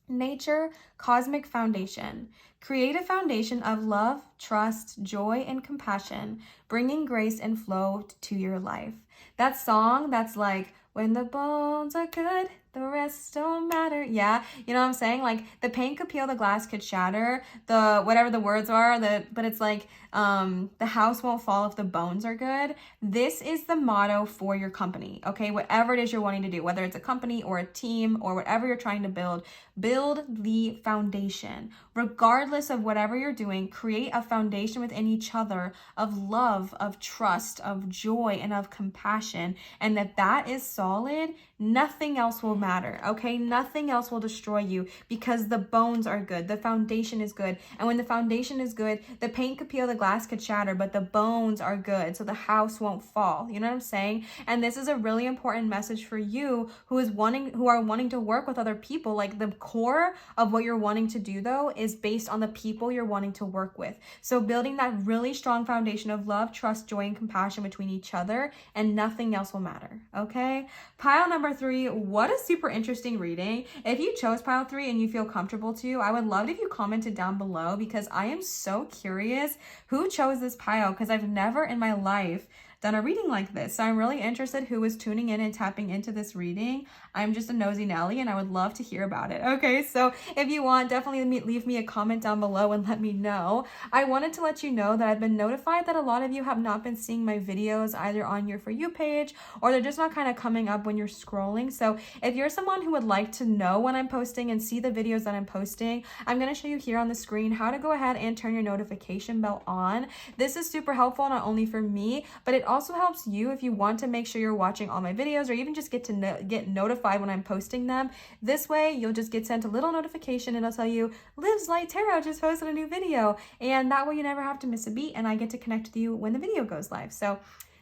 Nature, cosmic foundation. Create a foundation of love, trust, joy, and compassion, bringing grace and flow to your life. That song that's like, when the bones are good, the rest don't matter. Yeah, you know what I'm saying? Like, the paint could peel, the glass could shatter, the whatever the words are, but it's like, the house won't fall if the bones are good. This is the motto for your company, okay? Whatever it is you're wanting to do, whether it's a company or a team or whatever you're trying to build the foundation. Regardless of whatever you're doing, create a foundation within each other of love, of trust, of joy, and of compassion. And that is solid, nothing else will matter, okay? Nothing else will destroy you because the bones are good. The foundation is good. And when the foundation is good, the paint could peel, the glass could shatter, but the bones are good, so the house won't fall. You know what I'm saying? And this is a really important message for you who are wanting to work with other people. Like, the core of what you're wanting to do, though, is based on the people you're wanting to work with. So building that really strong foundation of love, trust, joy, and compassion between each other, and nothing else will matter, okay? Pile number 3, what a super interesting reading. If you chose pile 3 and you feel comfortable to, I would love it if you commented down below, because I am so curious who chose this pile, because I've never in my life done a reading like this. So I'm really interested who is tuning in and tapping into this reading. I'm just a nosy Nelly and I would love to hear about it. Okay, so if you want, definitely leave me a comment down below and let me know. I wanted to let you know that I've been notified that a lot of you have not been seeing my videos either on your For You page, or they're just not kind of coming up when you're scrolling. So if you're someone who would like to know when I'm posting and see the videos that I'm posting, I'm going to show you here on the screen how to go ahead and turn your notification bell on. This is super helpful, not only for me, but it also helps you if you want to make sure you're watching all my videos, or even just get notified when I'm posting them. This way you'll just get sent a little notification and it'll tell you Livslight Tarot just posted a new video, and that way you never have to miss a beat and I get to connect with you when the video goes live. So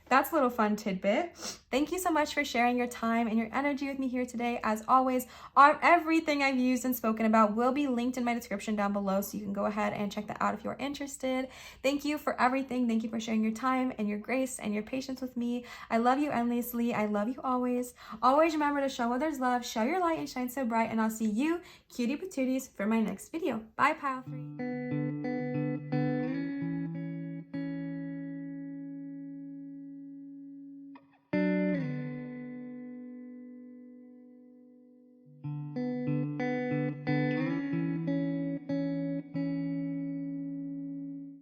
that's a little fun tidbit. Thank you so much for sharing your time and your energy with me here today. As always, everything I've used and spoken about will be linked in my description down below, so you can go ahead and check that out if you're interested. Thank you for everything. Thank you for sharing your time and your grace and your patience with me. I love you endlessly. I love you always. Always remember to show others love, show your light, and shine so bright. And I'll see you, cutie patooties, for my next video. Bye, pile 3.